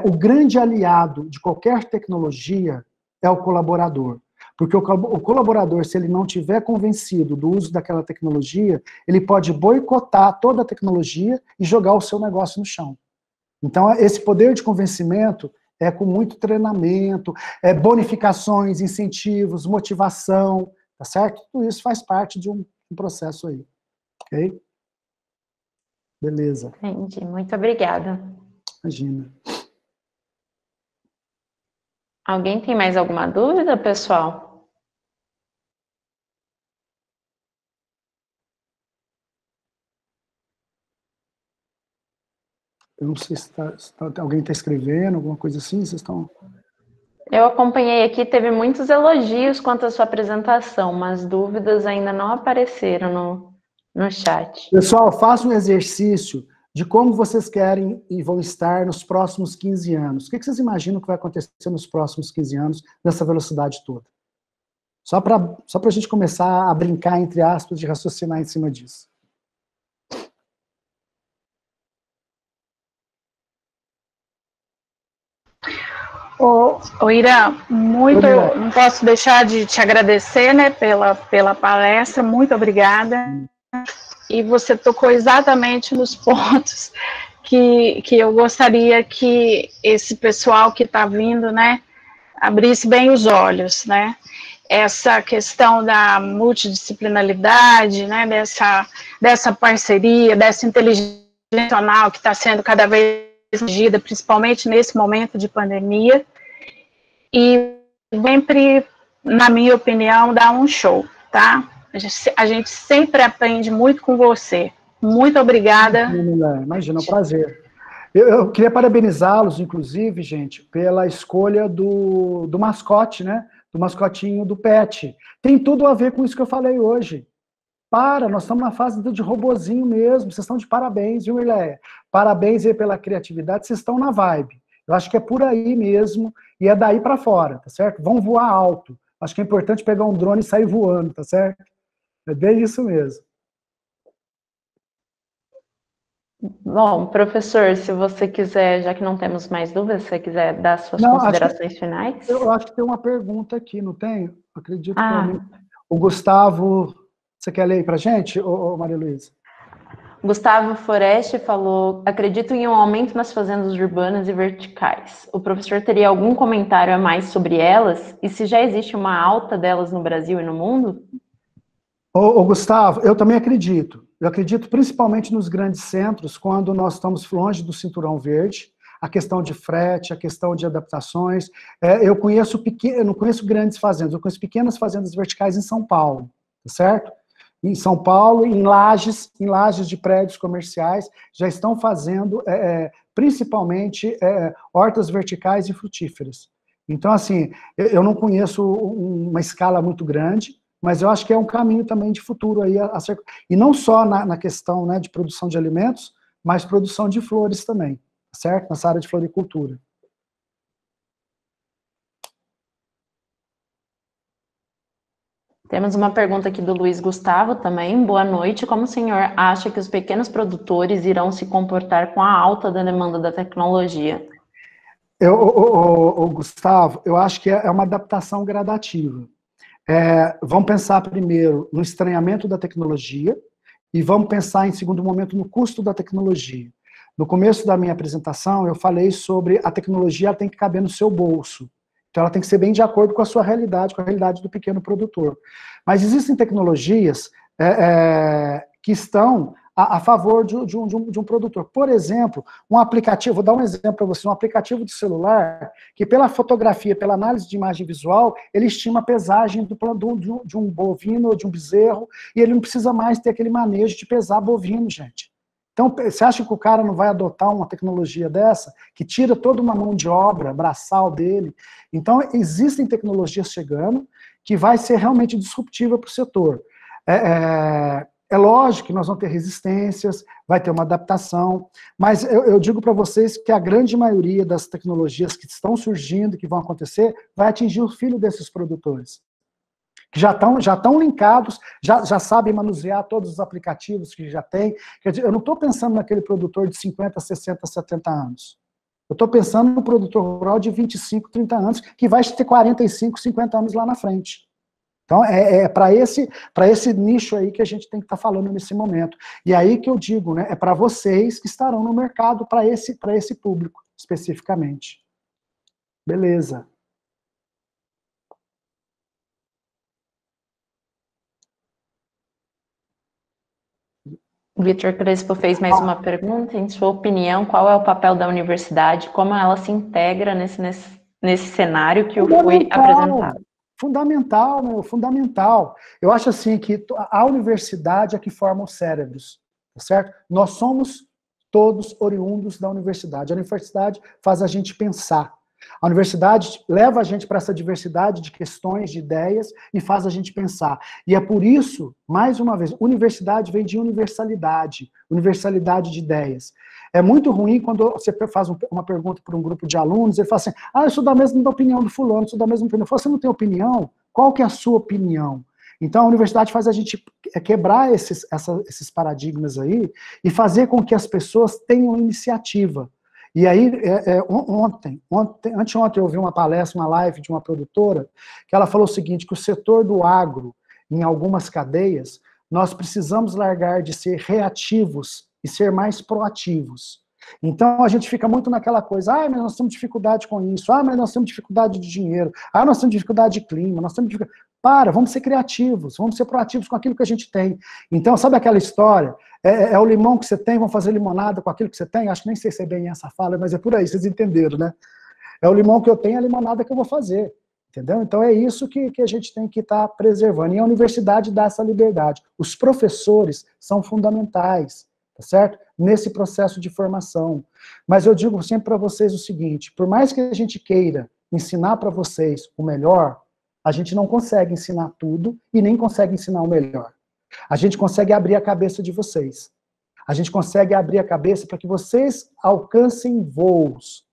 o grande aliado de qualquer tecnologia é o colaborador, porque o colaborador, se ele não tiver convencido do uso daquela tecnologia, ele pode boicotar toda a tecnologia e jogar o seu negócio no chão. Então, esse poder de convencimento com muito treinamento, bonificações, incentivos, motivação, tá certo? Tudo isso faz parte de um processo aí, ok? Beleza. Entendi, muito obrigada. Imagina. Alguém tem mais alguma dúvida, pessoal? Eu não sei se alguém está escrevendo, alguma coisa assim, vocês estão... Eu acompanhei aqui, teve muitos elogios quanto à sua apresentação, mas dúvidas ainda não apareceram no chat. Pessoal, faça um exercício de como vocês querem e vão estar nos próximos 15 anos. O que vocês imaginam que vai acontecer nos próximos 15 anos nessa velocidade toda? Só para a gente começar a brincar, entre aspas, de raciocinar em cima disso. Ô Irã, não posso deixar de te agradecer, né, pela palestra, muito obrigada. E você tocou exatamente nos pontos que eu gostaria que esse pessoal que está vindo, né, abrisse bem os olhos, né. Essa questão da multidisciplinaridade, né, dessa parceria, dessa inteligência emocional que está sendo cada vez exigida, principalmente nesse momento de pandemia, e sempre, na minha opinião, dá um show, tá? A gente sempre aprende muito com você, Muito obrigada. Imagina, é um prazer. Eu queria parabenizá-los, inclusive, gente, pela escolha do mascote, né? Do mascotinho do Pet. Tem tudo a ver com isso que eu falei hoje. Nós estamos na fase de robozinho mesmo, vocês estão de parabéns, viu, Ileia? Parabéns aí pela criatividade, vocês estão na vibe. Eu acho que é por aí mesmo, e é daí para fora, tá certo? Vão voar alto. Acho que é importante pegar um drone e sair voando, tá certo? É bem isso mesmo. Bom, professor, se você quiser, já que não temos mais dúvidas, se você quiser dar suas considerações finais. Eu acho que tem uma pergunta aqui, não tem? Acredito que o Gustavo... Você quer ler aí para a gente, Maria Luísa? Gustavo Foreste falou: acredito em um aumento nas fazendas urbanas e verticais. O professor teria algum comentário a mais sobre elas? E se já existe uma alta delas no Brasil e no mundo? Gustavo, eu também acredito. Eu acredito principalmente nos grandes centros, quando nós estamos longe do cinturão verde, a questão de frete, a questão de adaptações. Eu não conheço grandes fazendas, eu conheço pequenas fazendas verticais em São Paulo, certo? Em São Paulo, em lajes de prédios comerciais, já estão fazendo, principalmente, hortas verticais e frutíferas. Então, assim, eu não conheço uma escala muito grande, mas eu acho que é um caminho também de futuro aí a ser, e não só na questão, né, de produção de alimentos, mas produção de flores também, certo? Nessa área de floricultura. Temos uma pergunta aqui do Luiz Gustavo também. Boa noite. Como o senhor acha que os pequenos produtores irão se comportar com a alta da demanda da tecnologia? Gustavo, eu acho que é uma adaptação gradativa. Vamos pensar primeiro no estranhamento da tecnologia e vamos pensar, em segundo momento, no custo da tecnologia. No começo da minha apresentação, eu falei sobre a tecnologia, ela tem que caber no seu bolso. Então, ela tem que ser bem de acordo com a sua realidade, com a realidade do pequeno produtor. Mas existem tecnologias que estão a favor de um produtor. Por exemplo, um aplicativo, vou dar um exemplo para você, um aplicativo de celular, que pela fotografia, pela análise de imagem visual, ele estima a pesagem de um bovino ou de um bezerro, e ele não precisa mais ter aquele manejo de pesar bovino, gente. Então, você acha que o cara não vai adotar uma tecnologia dessa, que tira toda uma mão de obra braçal dele? Então, existem tecnologias chegando que vai ser realmente disruptiva para o setor. É lógico que nós vamos ter resistências, vai ter uma adaptação, mas eu digo para vocês que a grande maioria das tecnologias que estão surgindo, que vão acontecer, vai atingir o filho desses produtores, que já estão linkados, já sabem manusear todos os aplicativos que já tem. Quer dizer, eu não estou pensando naquele produtor de 50, 60, 70 anos. Eu estou pensando no produtor rural de 25, 30 anos, que vai ter 45, 50 anos lá na frente. Então, para esse nicho aí que a gente tem que estar falando nesse momento. E aí que eu digo, né, é para vocês que estarão no mercado, para esse público, especificamente. Beleza. Vitor Crespo fez mais uma pergunta. Em sua opinião, qual é o papel da universidade? Como ela se integra nesse cenário que foi apresentado? Fundamental. Eu acho assim que a universidade é que forma os cérebros, tá certo? Nós somos todos oriundos da universidade. A universidade faz a gente pensar. A universidade leva a gente para essa diversidade de questões, de ideias, e faz a gente pensar. E é por isso, mais uma vez, universidade vem de universalidade de ideias. É muito ruim quando você faz uma pergunta para um grupo de alunos, ele fala assim, eu sou da mesma opinião do fulano, eu sou da mesma opinião. Você não tem opinião? Qual que é a sua opinião? Então, a universidade faz a gente quebrar esses paradigmas aí e fazer com que as pessoas tenham iniciativa. E aí, anteontem eu ouvi uma palestra, uma live de uma produtora, que ela falou o seguinte, que o setor do agro, em algumas cadeias, nós precisamos largar de ser reativos e ser mais proativos. Então, a gente fica muito naquela coisa, mas nós temos dificuldade com isso, mas nós temos dificuldade de dinheiro, nós temos dificuldade de clima, nós temos dificuldade... Vamos ser criativos, vamos ser proativos com aquilo que a gente tem. Então, sabe aquela história? É o limão que você tem, vamos fazer limonada com aquilo que você tem? Acho que nem sei se é bem essa fala, mas é por aí, vocês entenderam, né? É o limão que eu tenho, a limonada que eu vou fazer. Entendeu? Então, é isso que a gente tem que estar preservando. E a universidade dá essa liberdade. Os professores são fundamentais. tá certo? Nesse processo de formação. Mas eu digo sempre para vocês o seguinte, por mais que a gente queira ensinar para vocês o melhor, a gente não consegue ensinar tudo e nem consegue ensinar o melhor. A gente consegue abrir a cabeça de vocês. A gente consegue abrir a cabeça para que vocês alcancem voos.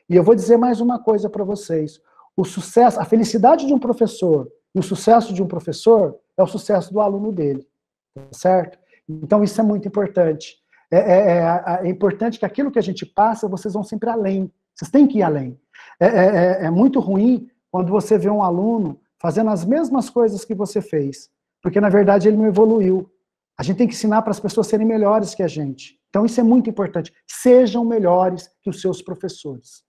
E eu vou dizer mais uma coisa para vocês. O sucesso, a felicidade de um professor e o sucesso de um professor é o sucesso do aluno dele, tá certo? Então isso é muito importante. É importante que aquilo que a gente passa, vocês vão sempre além. Vocês têm que ir além. É muito ruim quando você vê um aluno fazendo as mesmas coisas que você fez, porque na verdade ele não evoluiu. A gente tem que ensinar para as pessoas serem melhores que a gente. Então isso é muito importante. Sejam melhores que os seus professores.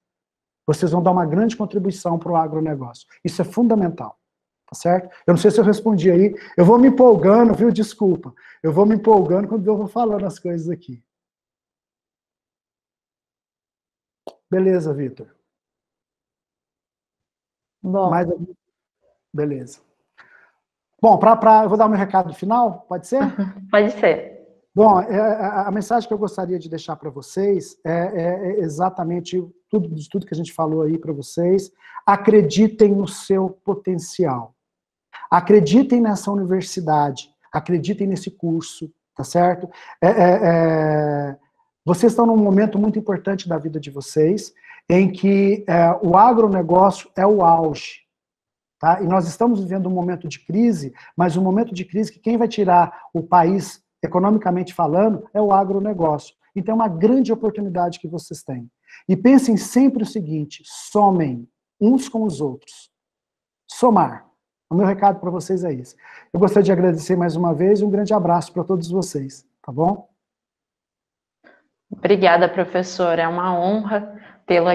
Vocês vão dar uma grande contribuição para o agronegócio. Isso é fundamental, tá certo? Eu não sei se eu respondi aí. Eu vou me empolgando, viu? Desculpa. Eu vou me empolgando quando eu vou falando as coisas aqui. Beleza, Vitor. Bom. Beleza. Bom, eu vou dar meu recado final, pode ser? Pode ser. Bom, a mensagem que eu gostaria de deixar para vocês é exatamente tudo que a gente falou aí para vocês. Acreditem no seu potencial. Acreditem nessa universidade. Acreditem nesse curso, tá certo? Vocês estão num momento muito importante da vida de vocês, em que o agronegócio é o auge. Tá? E nós estamos vivendo um momento de crise, mas um momento de crise que quem vai tirar o país, economicamente falando, é o agronegócio. Então é uma grande oportunidade que vocês têm. E pensem sempre o seguinte, somem uns com os outros. Somar. O meu recado para vocês é esse. Eu gostaria de agradecer mais uma vez e um grande abraço para todos vocês, tá bom? Obrigada, professor. É uma honra tê-lo aqui.